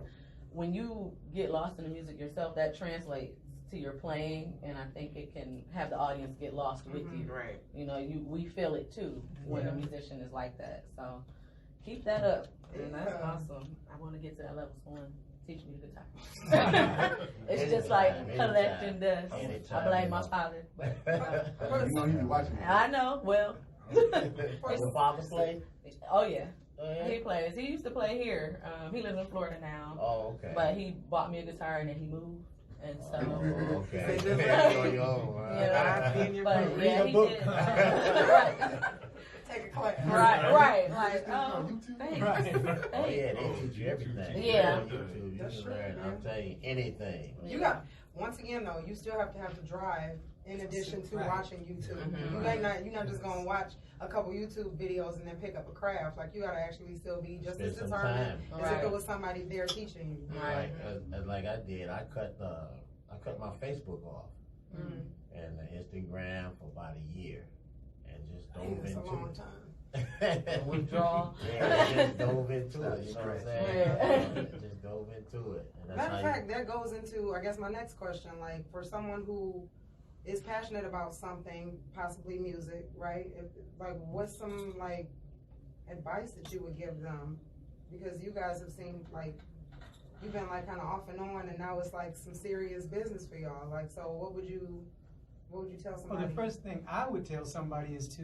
when you get lost in the music yourself, that translates to your playing, and I think it can have the audience get lost with you. Right. You know, we feel it too when a musician is like that. So keep that up, and that's awesome. I want to get to that level. So teach me the guitar. It's just like collecting dust. I blame my father. You know he be watching me. I know. Well, Your father play? oh yeah. Oh, yeah? He plays. He used to play here. He lives in Florida now. Oh, okay. But he bought me a guitar and then he moved. And so. Oh, okay. So just On your own, Yeah. I've been your But friend. yeah, Read a he book. did. Right. Take a class. Right. Like, oh, thanks. Right. Oh, yeah, they teach you everything. Yeah. You That's can true, learn, man. I'm telling you, anything. You got once again though, you still have to drive in addition to watching YouTube. You're not just gonna watch a couple YouTube videos and then pick up a craft. Like you gotta actually still be just Spend as some determined time. as if it was somebody there teaching you. Like, like I did, I cut my Facebook off and the Instagram for about a year, and just dove It's a into long it. time. Withdrawal. Yeah, just dove into it. You know what I'm saying? Yeah. Just dove into it. And that's Matter of how fact, that goes into I guess my next question. Like for someone who is passionate about something, possibly music, right? What's some like advice that you would give them? Because you guys have seemed like you've been like kind of off and on, and now it's like some serious business for y'all. Like, so what would you tell somebody? Well, the first thing I would tell somebody is to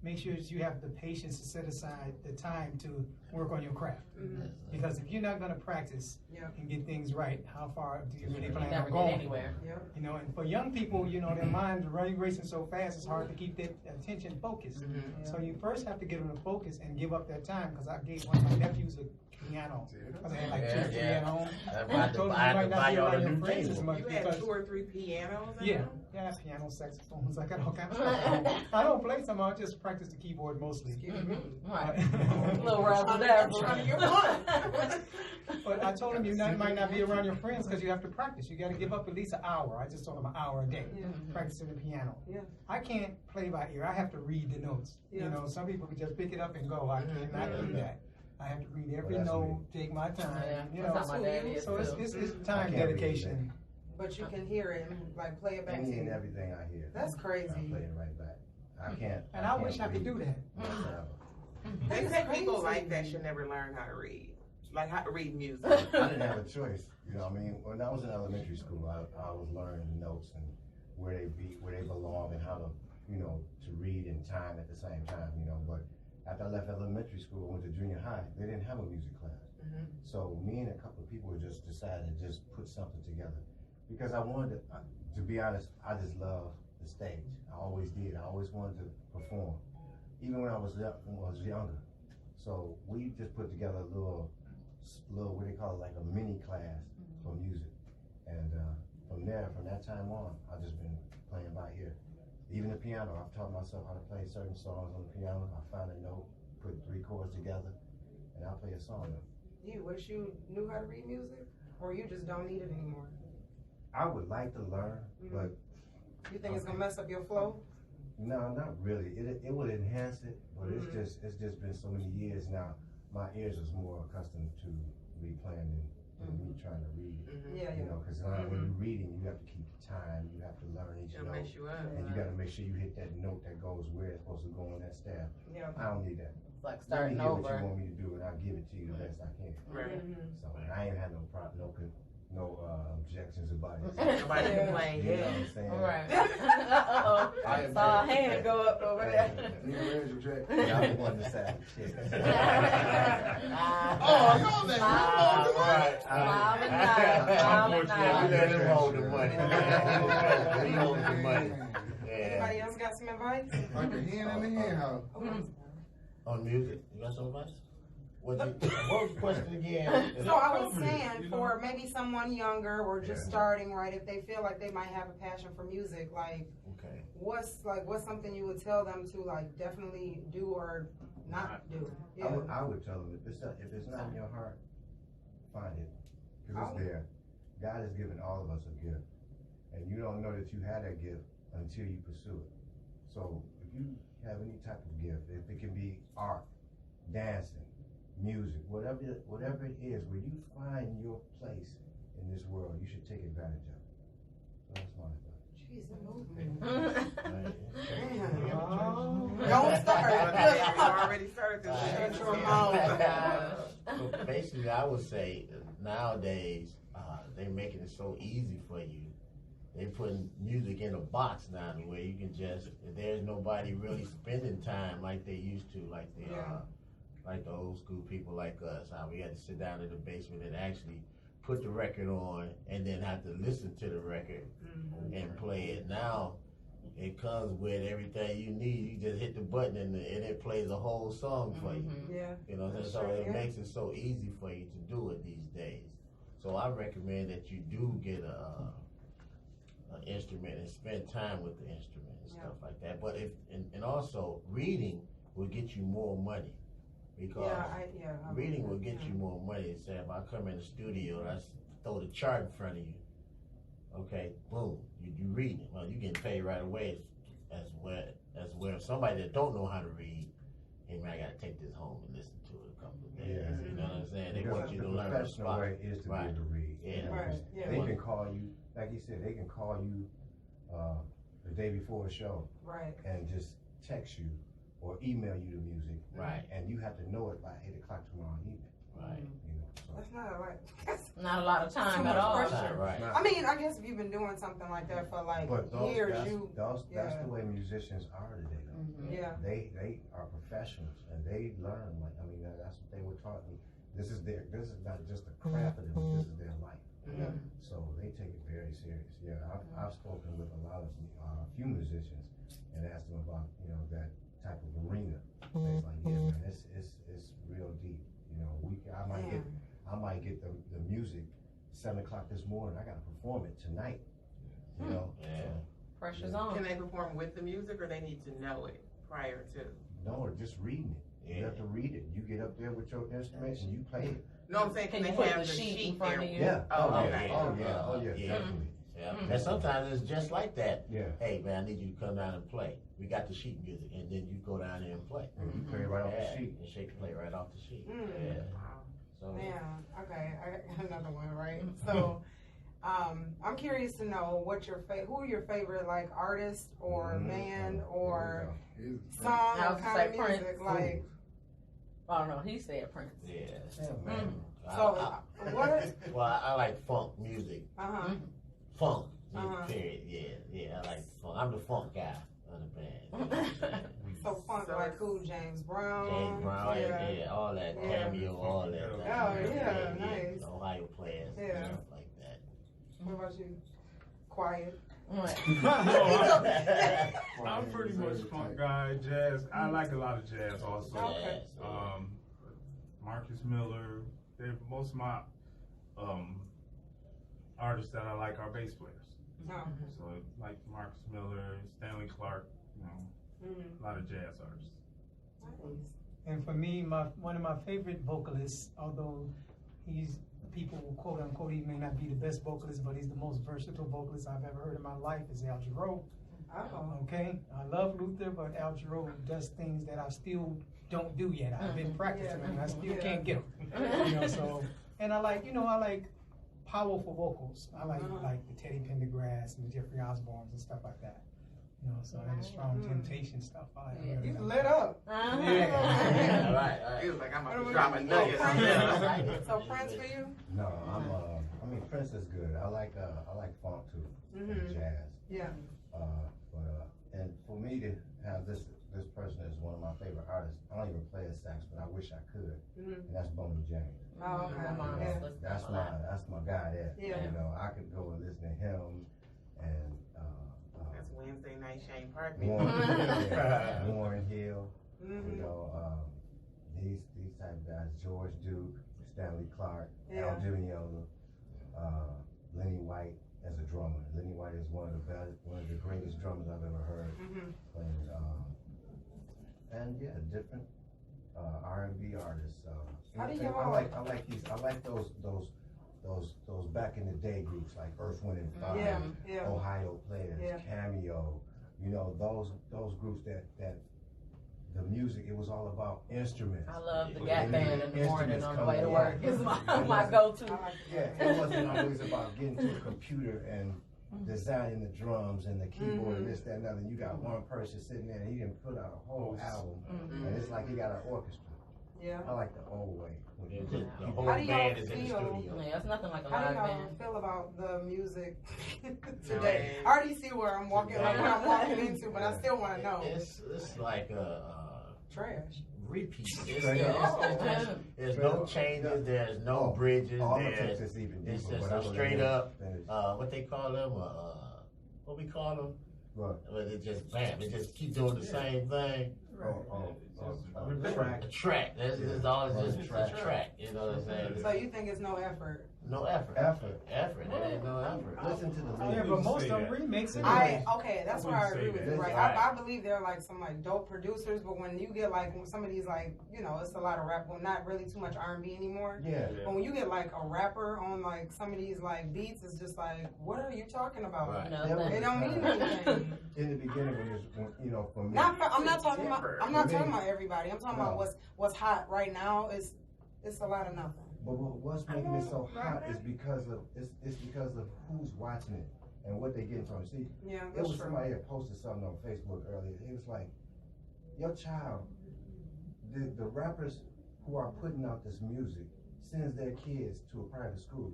make sure that you have the patience to set aside the time to work on your craft. Mm-hmm. Because if you're not going to practice and get things right, how far do you really plan never on going? get anywhere. Yep. You know, and for young people, you know, their minds are running, racing so fast, it's hard to keep their attention focused. Mm-hmm. So you first have to get them to focus and give up that time. Because I gave one of my nephews a piano. Because I had like 2 or 3 at home. I told him had you might to not buy be y'all a around your new friends as table. much You had because 2 or 3 pianos at yeah, home? yeah, piano, saxophones, I got all kinds of stuff. I don't play some, I just practice the keyboard mostly. Right. A little razzle dazzle. Trying to get one. But I told him you might not be around your friends because you have to practice. You got to give up at least an hour. I just told him an hour a day practicing the piano. Yeah. I can't play by ear. I have to read the notes. Yeah. You know, some people can just pick it up and go. I cannot do that. I have to read every note, take my time. Yeah, You that's know, how my dad is so too. it's time dedication. But you can hear it and like play it back to Any and you. everything I hear. That's crazy. I play it right back. I can't. And I wish I could do that. They say people crazy. like that should never learn how to read. Like how to read music. I didn't have a choice. You know what I mean? When I was in elementary school, I was learning the notes and where they belong and how to, you know, to read and time at the same time, you know. But after I left elementary school, I went to junior high, they didn't have a music class. So me and a couple of people just decided to just put something together. Because I wanted to be honest, I just love the stage. I always did. I always wanted to perform. Even when I was younger. So we just put together a little, what they call it, like a mini class for music. And from that time on, I've just been playing by ear. Even the piano, I've taught myself how to play certain songs on the piano. I found a note, put 3 chords together, and I'll play a song. You wish you knew how to read music, or you just don't need it anymore? I would like to learn, but you think it's gonna mess up your flow? No, not really. It would enhance it, but it's just been so many years now. My ears is more accustomed to replaying than me trying to read it. You know, because when you're reading, you have to keep time. You have to learn each It'll note, mess you up. and you got to make sure you hit that note that goes where it's supposed to go on that staff. Yeah. I don't need that. It's like Let me starting hear what you over. want me to do, and I'll give it to you the best I can. Right. So and I ain't had no objections about it. Nobody complain. You know Yeah. what I'm saying? Right. Uh-oh. I I saw a hand go up over there. Nigga, raise your jack. Yeah, I'm the one that said shit. Oh, no, that All right. Smile and nod. Smile and Unfortunately, we nod. let him hold the money. We hold the money. Yeah. Anybody else got some advice? Like a hen in the hen house. On music, you got some advice? What was the question again? So I was saying for maybe someone younger or just starting, right, if they feel like they might have a passion for music, like Okay. what's something you would tell them to like definitely do or not do? Yeah. I would tell them if it's not in your heart, find it, because it's there. God has given all of us a gift, and you don't know that you had that gift until you pursue it. So if you have any type of gift, if it can be art, dancing, music, whatever it is, where you find your place in this world, you should take advantage of it. So that's my advice. Jeez, the movement. Right. Oh. Don't start. You already started this. Shut your mouth. So basically, I would say nowadays they're making it so easy for you. They putting music in a box now, where you can just there's nobody really spending time like they used to, like the old school people like us. How we had to sit down in the basement and actually put the record on and then have to listen to the record and play it. Now it comes with everything you need. You just hit the button and it plays a whole song for you. Yeah. You know, so it makes it so easy for you to do it these days. So I recommend that you do get an instrument and spend time with the instrument and stuff like that. But and also reading will get you more money. Because reading will get you more money. Say if I come in the studio and I throw the chart in front of you, okay, boom, you reading. Well, you getting paid right away. As where somebody that don't know how to read, hey man, I gotta take this home and listen to it a couple of days. Yeah. You know what I'm saying? They Because want you to the learn the professional spot. way is to be able to read. Yeah. You know, Right. Yeah. They can call you, like you said, they can call you the day before a show, right, and just text you or email you the music, Right. And you have to know it by 8 o'clock tomorrow evening. Right. You know, so. that's not like Not a lot of time too at much all. pressure. Right. I mean, I guess if you've been doing something like that for like But years, that's yeah. the way musicians are today. Though. Mhm. Yeah. They are professionals and they learn. Like I mean, that's what they were taught. This is not just a craft of them. This is their life. Mhm. So they take it very serious. Yeah, I've spoken with a lot of few musicians and asked them about that type of arena. And it's like, yeah, man, it's real deep. You know, I might get the music 7 o'clock this morning. I gotta perform it tonight. You know. Yeah. Pressure's on. Can they perform with the music, or they need to know it prior to? No, or just reading it. You have to read it. You get up there with your instruments and you play it. No, I'm saying, Can can you they put have the the sheet in sheet front there? of you? Yeah. Oh, Oh, okay. yeah. Oh, yeah. Oh, yeah. Yeah. Definitely. Yeah. Mhm. And sometimes it's just like that. Yeah. Hey man, I need you to come down and play. We got the sheet music, and then you go down there and play. And you play right off Yeah, the sheet. and shake play right off the sheet. Mm. Yeah. Wow. So Man, okay, I got another one, right? So, I'm curious to know who are your favorite like artist or band or song I or was kind say of music, Prince. like. I don't know. He said Prince. yeah. Man. So, what? Well, I like funk music. Uh-huh. Funk. Uh-huh. Period. Yeah. I like funk. I'm the funk guy on the band. So funk So like it's- who? James Brown. James Brown, yeah, all that Yeah. cameo, all that. Oh, yeah, nice. Ohio players, Yeah. stuff like that. What about you? Quiet. I'm pretty much funk guy, jazz. I like a lot of jazz also. Okay. Marcus Miller. Most of my artists that I like are bass players. Oh. So like Marcus Miller, Stanley Clark, Mm-hmm. a lot of jazz artists. Nice. And for me, one of my favorite vocalists, although people will quote unquote, he may not be the best vocalist, but he's the most versatile vocalist I've ever heard in my life, is Al Jarreau. Oh. Okay, I love Luther, but Al Jarreau does things that I still don't do yet. I've been practicing them, and I still can't get them. So, and I like powerful vocals. I like the Teddy Pendergrass and the Jeffrey Osbornes and stuff like that. So and the Strong Temptation stuff. You lit up. Yeah. All right. He was like, I'm about to drop a nugget on this. So Prince for you? No, I mean Prince is good. I like funk too, and jazz. Yeah. And for me to have this person as one of my favorite artists, I don't even play a sax, but I wish I could. And that's Boney James. Oh, okay. My mom Yeah. listens That's a lot. my guy there. Yeah. I could go and listen to him and That's Wednesday night Shane Park. Warren Hill. Mm-hmm. These type of guys, George Duke, Stanley Clark, Yeah. Al Jimmy, Lenny White as a drummer. Lenny White is one of the greatest drummers I've ever heard. And yeah, different R&B artists. How do you I all- like those back in the day groups like Earth, Wind and Fire, Yeah. Ohio Players, Yeah. Cameo. Those groups that the music, it was all about instruments. I love the Yeah. Gap Band in the morning Instruments on the come way to in. work. It's my I go-to. like Yeah, it wasn't always about getting to a computer and designing the drums and the keyboard and this, that, and other. You got one person sitting there and he didn't put out a whole album, and it's like he got an orchestra. Yeah. I like the old way. The whole How do y'all band is in the feel? studio. Yeah, it's nothing like a How do live y'all band. feel about the music today? I already see where I'm walking, like what I'm walking into, but I still want to know. It's like a Trash. repeat. There's Straight no up. changes. There's no bridges. All the There's Texas even it's deeper, just but a other than straight that, up. finish. What they call them? What we call them? What? Well, it just bam. It just keep doing the same thing. Track. A track. That's all. It's just Track. a track. You know what I'm saying? So you think it's no effort? No effort. Effort. There ain't no effort. Listen to the Yeah, lyrics. but most say of them that. remix Okay, that's I where I wouldn't agree say with that. you, right? Right. I believe they're like some like dope producers, but when you get like when some of these like it's a lot of rap, well not really too much R&B anymore. Yeah. But when you get like a rapper on like some of these like beats, it's just like, what are you talking about? Right. No, Yeah, It thanks. don't mean anything. In the beginning, when for me. I'm not talking about. I'm not For me. talking about everybody. I'm talking about No. what's hot right now. It's a lot of nothing. But what's making it so hot is because of it's because of who's watching it. and what they getting from it. See, Yeah, it that's was true. somebody that posted something on Facebook earlier. It was like, your child, the rappers who are putting out this music sends their kids to a private school,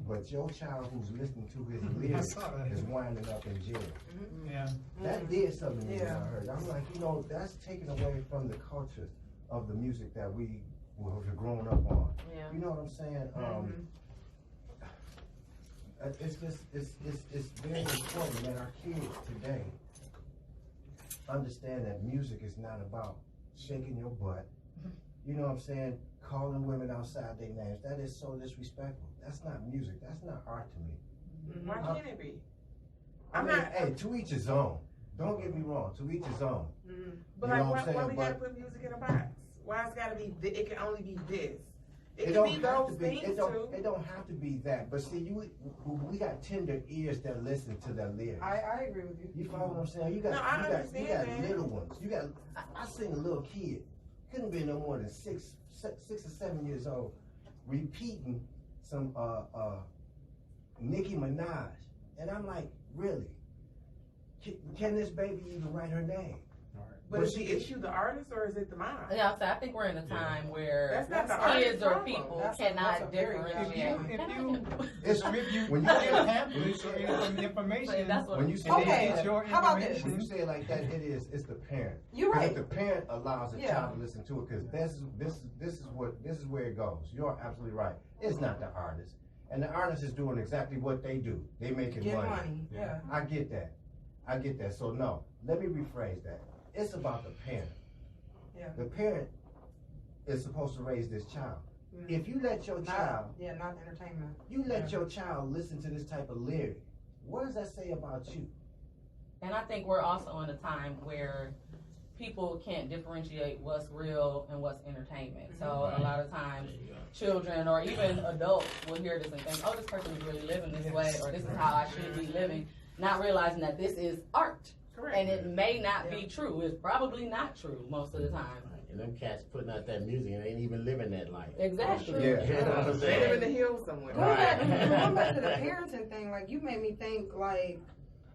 but your child who's listening to his lyrics is winding up in jail. Yeah. That did something to me when I heard. I'm like, you know, that's taken away from the culture of the music that we were growing up on. Yeah. You know what I'm saying? It's just, it's very important that our kids today understand that music is not about shaking your butt. You know what I'm saying? Calling women outside their names. That is so disrespectful. That's not music. That's not art to me. Why can't it be? I mean, hey, to each his own. Don't get me wrong. To each his own. But You know like, what I'm saying? why we gotta But put music in a box? Why it's gotta be? It can only be this. It it can don't be have those to be. things It too. don't have to be that. But see, we got tender ears that listen to their lyrics. I agree with you. You follow what I'm saying? You got, No, I you got understand that. little ones. You got. I seen a little kid, couldn't be no more than 6 or 7 years old, repeating some Nicki Minaj, and I'm like, really? Can this baby even write her name? But is the issue the artist or is it the mind? Yeah, so I think we're in a time where That's not the kids artist's or problem. people That's cannot a very differentiate. It's If you when you get say pamphlets or any information, That's what when you say Okay, it's your how about this? when you information. say it like that, it's the parent. You're 'Cause right. if the parent allows the Yeah. child to listen to it, because this is where it goes. You're absolutely right. It's not the artist, and the artist is doing exactly what they do. They making Get money. money. Yeah. I get that. I get that. So no, let me rephrase that. It's about the parent. Yeah. The parent is supposed to raise this child. If you let your child, Not entertainment. you let your child listen to this type of lyric, what does that say about you? And I think we're also in a time where people can't differentiate what's real and what's entertainment. So a lot of times children or even adults will hear this and think, oh, this person is really living this way, or this is how I should be living, not realizing that this is art. Correct. And it may not be true. It's probably not true most of the time. And them cats putting out that music and ain't even living that life. Exactly. Yeah. You know what I'm They live in saying? the hills somewhere. Going back to the parenting thing, like you made me think like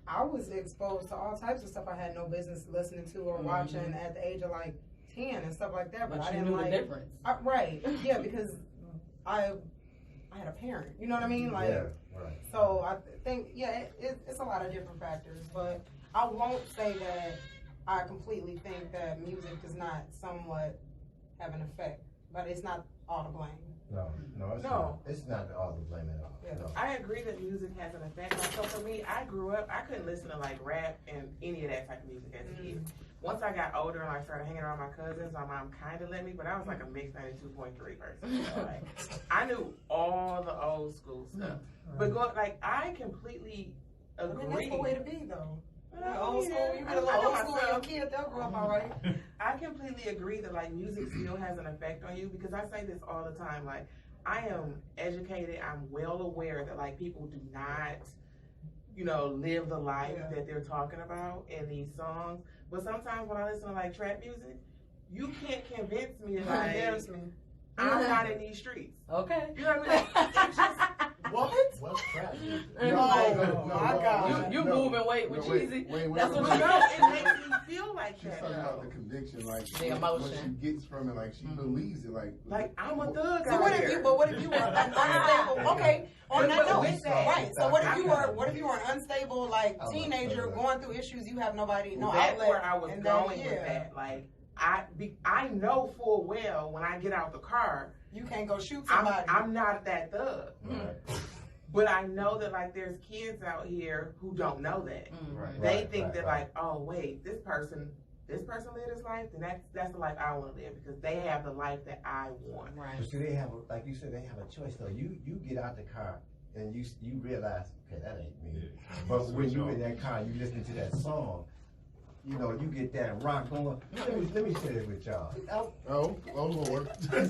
I was exposed to all types of stuff I had no business listening to or watching at the age of like 10 and stuff like that. But I you didn't knew like the difference. right, yeah, because I had a parent. You know what I mean? Like, Yeah, right. so I think it's a lot of different factors, but I won't say that I completely think that music does not somewhat have an effect, but it's not all to blame. No, it's No. not. It's not all the blame at all. Yeah. No. I agree that music has an effect. Like, so for me, I grew up, I couldn't listen to like rap and any of that type of music as a kid. Once I got older and I started hanging around my cousins, my mom kind of let me, but I was like a mixed 92.3 person. So like, I knew all the old school stuff. But I completely I mean, agree. that's the way to be, though. Well, Old school, yeah, you I get a know little old school, myself. your kid, they'll grow up all right. I completely agree that like music still has an effect on you because I say this all the time. Like I am educated. I'm well aware that like people do not, live the life that they're talking about in these songs. But sometimes when I listen to like trap music, you can't convince me that like, Embarrass me. I'm not in these streets. Okay. You know what I mean? It's just, What? What's trap music? Oh, my God. You moving weight with Cheesy. That's what you no, it makes me feel like She's that. talking about though. the conviction, like The what emotion. she gets from it, like she believes it, Like I'm a thug So out what if here. you? But what if you were an unstable? Okay, on that note, with that, right? So what if you were? What if you were an unstable like teenager going through issues? You have nobody, no That's outlet. where I was and going then, with that. Like I know full well when I get out the car, you can't go shoot somebody. I'm not that thug. Right. But I know that like there's kids out here who don't know that. Right. They Right, think right, that right. like, oh wait, this person lived his life, then that's the life I want to live because they have the life that I want. Right. But see, they have, like you said, they have a choice though. You get out the car and you realize, okay, that ain't me. But when you in that car, you listen to that song, you get that rock going. Let me share this with y'all. Oh Lord. This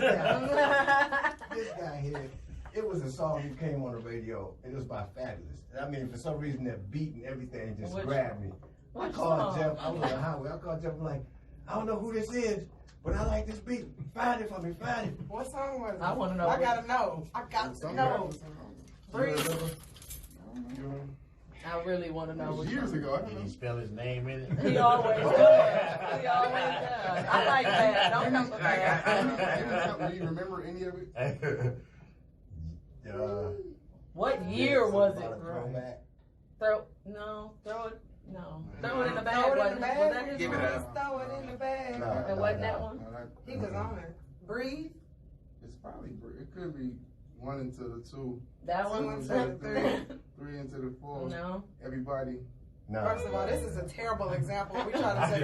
guy here, it was a song that came on the radio. It was by Fabulous. And I mean, for some reason, that beat and everything just grabbed me. I called Jeff. I was on the highway. I called Jeff. I'm like, I don't know who this is, but I like this beat. Find it for me. Find it. What song was it? I want to know. I gotta know. I got to know. Breathe. really want to know. That was years ago. I don't Did know. he spell his name in it? He always does. He always does. I like that. Don't come for that. Do you remember any of it? What year was it? Throwback. Throw it in the bag. Throw it in the Was bag. that his Give it song? up. Throw it in the bag. No, It wasn't that one? He was on it. Breathe. It's probably, it could be 1 into the 2. That 2 one? into the 3. 3 into the 4. No. Everybody. No. First of all, this is a terrible example. We try to say Oh,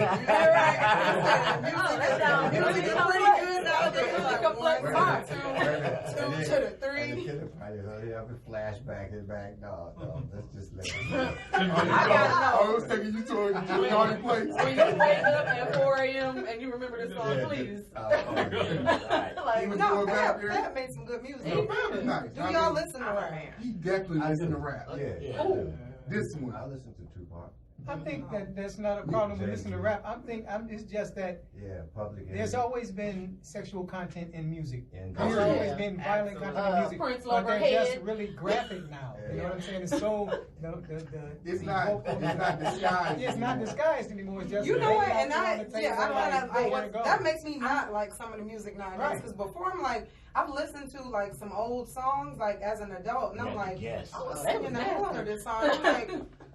that sounds music is really pretty good nowadays. It's like a Like flex one, box. 2 to the 3. And the killer party, so they have a flashback and back. No, let's just let it go. I gotta Oh, it know. was taking you to a naughty place. When you wake up at 4 a.m. and you remember this song, please. Right. Like, He was No, going back there. Fab made some good music. No, Fab is nice. Do y'all listen to Oh, rap? man. He definitely listened to rap. Yeah. Ooh. This one. I listen to Tupac. I think that that's not a problem with listening to rap. It's just that Yeah, Public Enemy. there's always been sexual content in music. And There's Oh, always yeah. been violent content in Absolutely. music. Prince But they're Loverhead. just really graphic now. You know what I'm saying? It's so It's the not- vocal- it's not disguised Yeah, it's not disguised anymore. It's just You know what? laid And out I, on the table yeah, I like, kind of, here it goes. that makes me not like some of the music nowadays. Right. Because before I'm like, I've listened to like some old songs like as an adult, and You I'm had to like, guess. I was Oh, they singing the was hell out of this song. I'm like,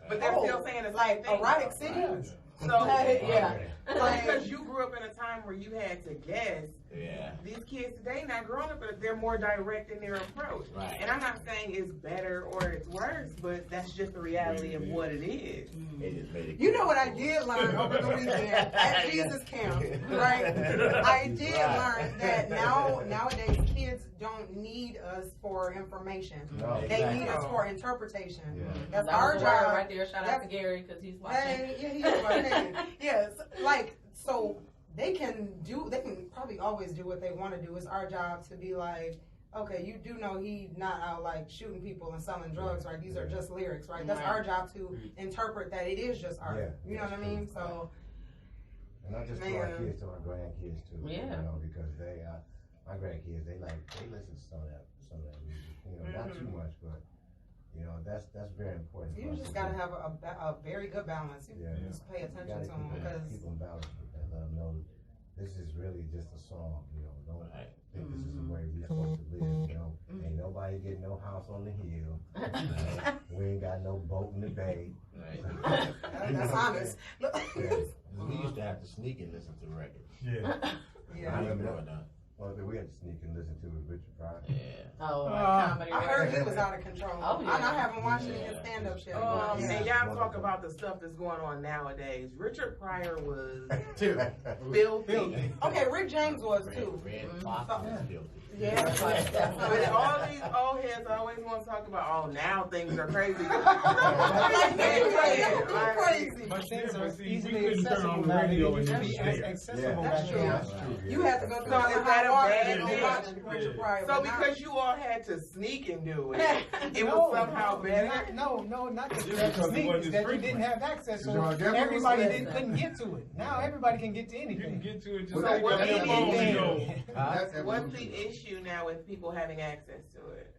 But they're still saying the same like thing. Erotic City. So, Yeah. Like, because you grew up in a time where you had to guess, Yeah. these kids today not growing up, but they're more direct in their approach. Right. And I'm not saying it's better or it's worse, but that's just the reality of what it is. They just made it You know what I did learn over the weekend at Jesus Camp, right? I did learn that nowadays kids don't need us for information. No. They need us for interpretation. Yeah. That's That our was the word job. right there. Shout out to Gary because he's watching. Hey, yeah, he is watching. Yes, like so they can probably always do what they want to do. It's our job to be like, okay, you do know he not out like shooting people and selling drugs, right? These are just lyrics, right? That's our job to interpret that it is just art. Yeah, You know what I mean? So And not just to our Man. kids, to our grandkids too. Yeah. You know, because my grandkids, they listen to some of that music. You know, not too much, but you know, that's very important. for you us just to gotta do. have a very good balance. You Yeah. just pay You attention gotta to them because keep them balanced and let them know this is really just a song. You know, don't Right. think this is the way we're supposed to live. You know, ain't nobody get no house on the hill. We ain't got no boat in the bay. Right. that's honest. Yeah. We used to have to sneak and listen to records. Yeah. Yeah. I remember doing that. Well, we had to sneak and listen to Richard Pryor. Yeah. Oh, like comedy. I heard records. he was out of control. Oh, yeah. And I haven't watched any of his stand-up shit. but, yeah. And y'all talk about the stuff that's going on nowadays. Richard Pryor was Two. filthy. Okay, Rick James was too. Red Fox was filthy. Yeah, like, But all these old heads always want to talk about, oh, now things are crazy. crazy. But things Yeah, are but see, we easily couldn't turn accessible on the now. They radio used to and be you as share. accessible That's back true. then. That's true. You have to go through all Is the that hot a water bad to go thing? watch Richard Pryor. So but now- because you all had to sneak and do it, it No, was somehow better? No, not just Yeah, that because it sneak, wasn't is that you frequent. didn't have access, so Y'all get what I'm everybody saying? couldn't get to it. Now everybody can get to You can anything. get to it just Well, like that's that what phone it go. is. That's What's evolution, the issue now with people having access to it?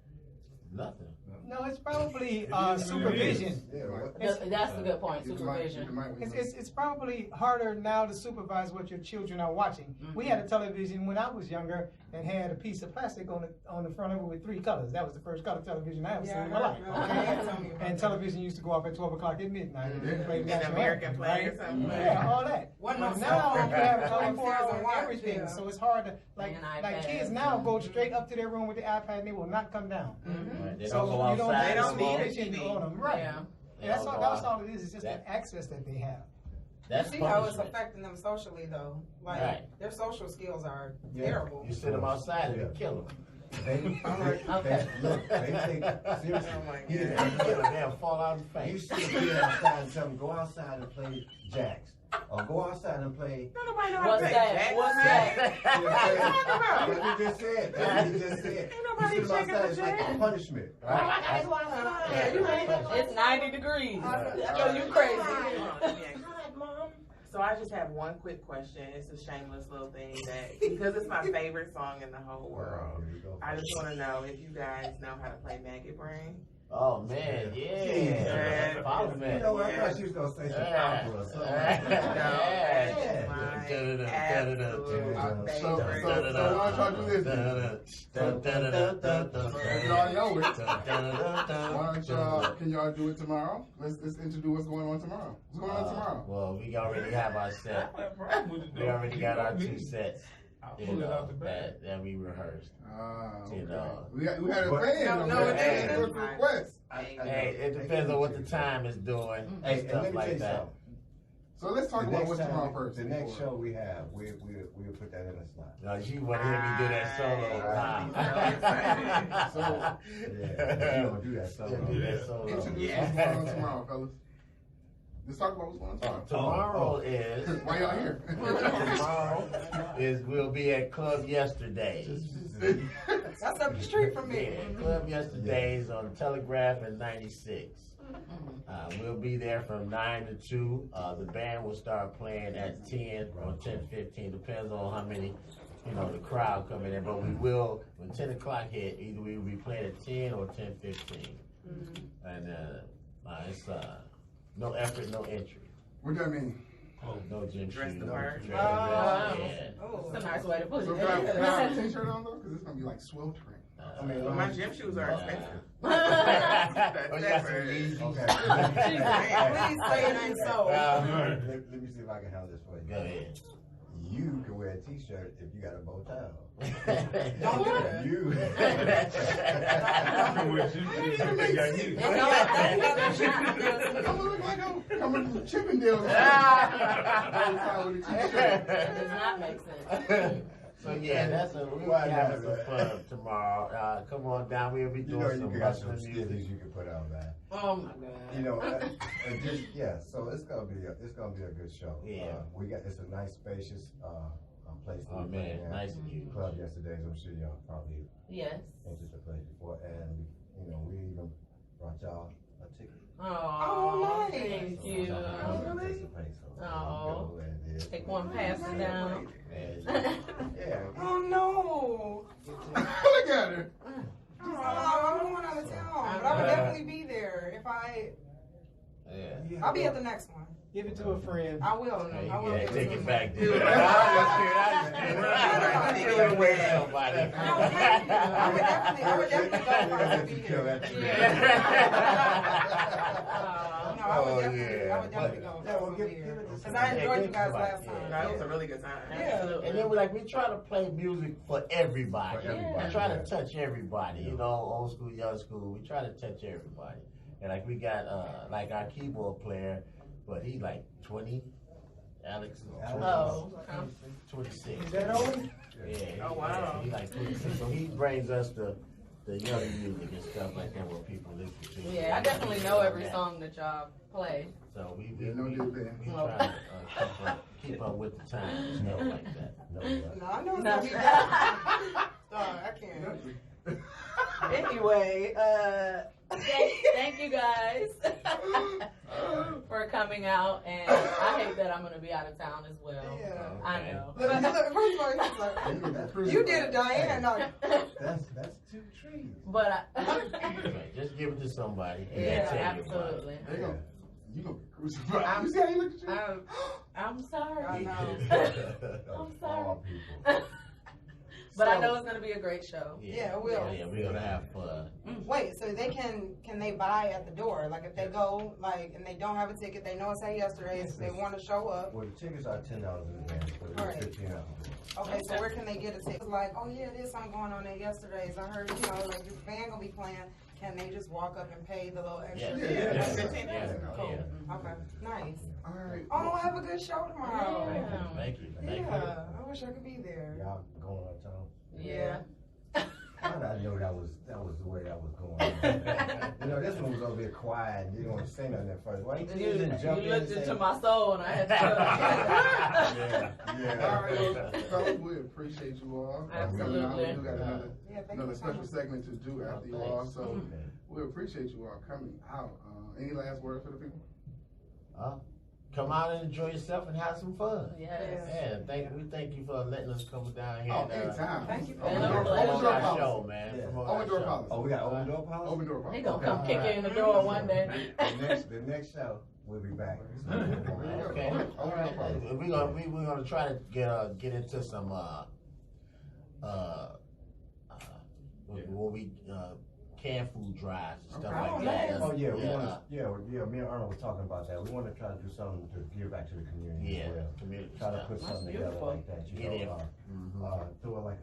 Nothing. No, it's probably is what it supervision. Yeah, what- That's a good point. Get the mic- get the Supervision. mic when you- It's probably harder now to supervise what your children are watching. We had a television when I was younger that had a piece of plastic on the front of it with 3 colors. That was the first color television I ever seen in my life. Okay. And television used to go off at 12 o'clock at midnight. And play the An national American anthem, flag right? or something? Yeah, all that. Wasn't But no now cell you phone. have 24 Upstairs hours and watch, everything, yeah. so it's hard to like And iPads. kids now go straight up to their room with the iPad and they will not come down. Right. They So don't go you don't outside. They don't need a supervision TV. on them, right? Yeah. They That's don't all. go That's out. all it is. It's just That- the access that they have. That's See how it's punishment. affecting them socially though. Like Right. their social skills are Yeah. terrible. You sit them outside and you kill them. They, Okay. look, they think, seriously, Oh my you God. You kill them, they'll fall out of the You face. see a kid outside and tell them, go outside and play jacks. Or go outside and play. Don't nobody know how to What's play that? jacks, What's man. that? You know what I'm saying? That's what you just said. That's what you just said. Ain't nobody You sit them checking outside, the it's like jack. a punishment. Right. Yeah, you ain't It's 90 degrees. Yo, you crazy. So I just have one quick question. It's a shameless little thing that, because it's my favorite song in the whole world, Here you go. I just want to know if you guys know how to play Maggot Brain. Oh man, yeah. Yeah. compliment. You know, I thought she was gonna say some opera or something. So why don't y'all do this then? Y'all know it. Why don't y'all, can y'all do it tomorrow? Let's introduce what's going on tomorrow. What's going on tomorrow? Well, we already have our set. We already got our 2 sets. You know, that we rehearsed. Okay. You know. We had a fan. No, it didn't. Request. Hey, it depends on what the time is doing and stuff like that. So let's talk about what's tomorrow first. The next show we have, we'll put that in a slot. No, you want to hear me do that solo. So, yeah, you don't do that solo. introduce what's going on tomorrow, fellas. Let's talk about what's going on Tomorrow is. Why y'all here? Tomorrow is we'll be at Club Yesterdays. That's up the street from me. Yeah, Club Yesterdays on Telegraph and 96. We'll be there from 9 to 2. The band will start playing at 10 or 10:15, depends on how many, you know, the crowd coming in. But we will, when 10 o'clock hit, either we will be playing at 10 or 10:15. And it's no effort, no entry. What that mean? No gym Dress shoes. the part. Yeah. That's a nice way to put So it. can I have a t-shirt on though? Because it's going to be like sweltering. I mean, My gym shoes are expensive. Oh, you got some Yeezys? Okay. Please say it ain't so. Let me see if I can handle this for you. Go ahead. You can wear a t-shirt if you got a bow tie on. Don't do that. You. I'm looking like I'm coming from Chippendale. Does not make sense. So yeah, we'll be having some fun tomorrow. Come on down. We'll be doing some you got some wrestling music. skitties you can put on, man. Oh my God. You know, so it's gonna be a good show. Yeah. It's a nice spacious place. Oh man, nice of you. Club Yesterdays. I'm sure y'all probably Yes. entered the place before, and you know we even brought y'all a ticket. Oh, nice. thank you. Oh, take one, pass it down. Yeah. Oh no. Look at her. I'm going out of town, but I would definitely be there if I'll be at the next one. Give it to a friend. I will. Hey, I will. yeah, give take to it a back, friend. dude. I would definitely go for it to be here. I would definitely go. Because I enjoyed you guys last time. That was a really good time. Yeah. And then we try to play music for everybody. For everybody. We try to touch everybody. You know, old school, young school. We try to touch everybody. And like we got like our keyboard player, but he's like 20. Alex is 26. Is that old? Yeah. Oh, wow. He like 26. So he brings us the young music and stuff like that what people listen to. Yeah, I definitely know every song that y'all play. So we No try to keep up with the times and stuff like that. No, I know it's gonna be bad. I can't. Anyway, thank you guys for coming out, and I hate that I'm going to be out of town as well. Yeah. I know. Look, first of all, he's like, you did it, Diane. No. That's 2 trees. But Just give it to somebody. And yeah, tell you about it. absolutely. You gonna get crucified. You see how you look at you? I'm sorry. I know. I'm sorry. All people. But I know it's going to be a great show. Yeah, it will. Yeah, we're gonna have fun. Wait, so they can they buy at the door? Like if they go and they don't have a ticket, they know it's at Yesterday's, they want to show up. Well, the tickets are $10 in advance, but Right. it's $15 out. Okay, so where can they get a ticket? Like, oh yeah, there's something going on at Yesterday's. I heard, like this band gonna be playing. Can they just walk up and pay the little extra? Yeah. Cool. Yeah. Okay, nice. All right. Oh, have a good show tomorrow. Thank you. Yeah, I wish I could be there. Y'all going out of town? Yeah. How did I know that was the way that was going on? You know, this one was over here quiet. You didn't want to say nothing at first. Why you didn't jump in You and looked say, into my soul, and I had to. All right, fellas, we appreciate you all. Absolutely. We do got Thank another you so special much. segment to do after you all, so we appreciate you all coming out. Any last words for the people? come out and enjoy yourself and have some fun. Yes. Yeah, we thank you for letting us come down here. Oh, anytime. Thank you for Open promote door our policy. show, man. Yeah. Promote Open our door show. policy. Oh, we got open door policy? Open door policy. He gonna come kick you in the door one day. The next show, we'll be back. Okay. All right. We're gonna try to get into some when we canned food drives and stuff like that. Oh yeah, me and Arnold was talking about that. We want to try to do something to give back to the community as well. Community Try to stuff. put something together like that, do it like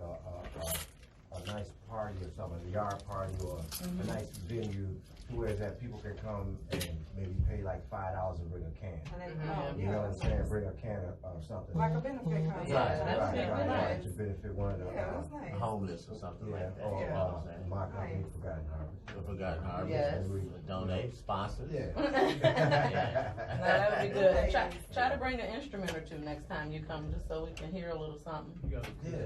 a nice party or something, a yard party or a nice venue where that people can come and maybe pay like $5 and bring a can. You know what I'm saying? Bring a can of something. Like a benefit concert. Right. To benefit one of the that's nice. Homeless or something like that. Or You know what I'm saying? my company, Forgotten Harvest. Forgotten Harvest. Yes. And we donate, sponsors. Yeah. No, that would be good. Try to bring an instrument or two next time you come, just so we can hear a little something.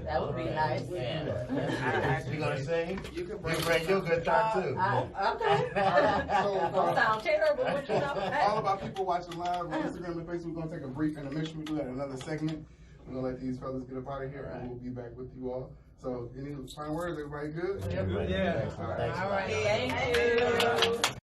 That would be nice. Yeah. You gonna sing? You can bring your guitar too. Okay. Don't sound terrible, but you know. All of our people watching live on Instagram and Facebook, we're gonna take a brief intermission. We'll do that in another segment. We're gonna let these fellas get up out of here, and we'll be back with you all. So, any final words? Everybody good? Yeah. All right. All right. Thank you.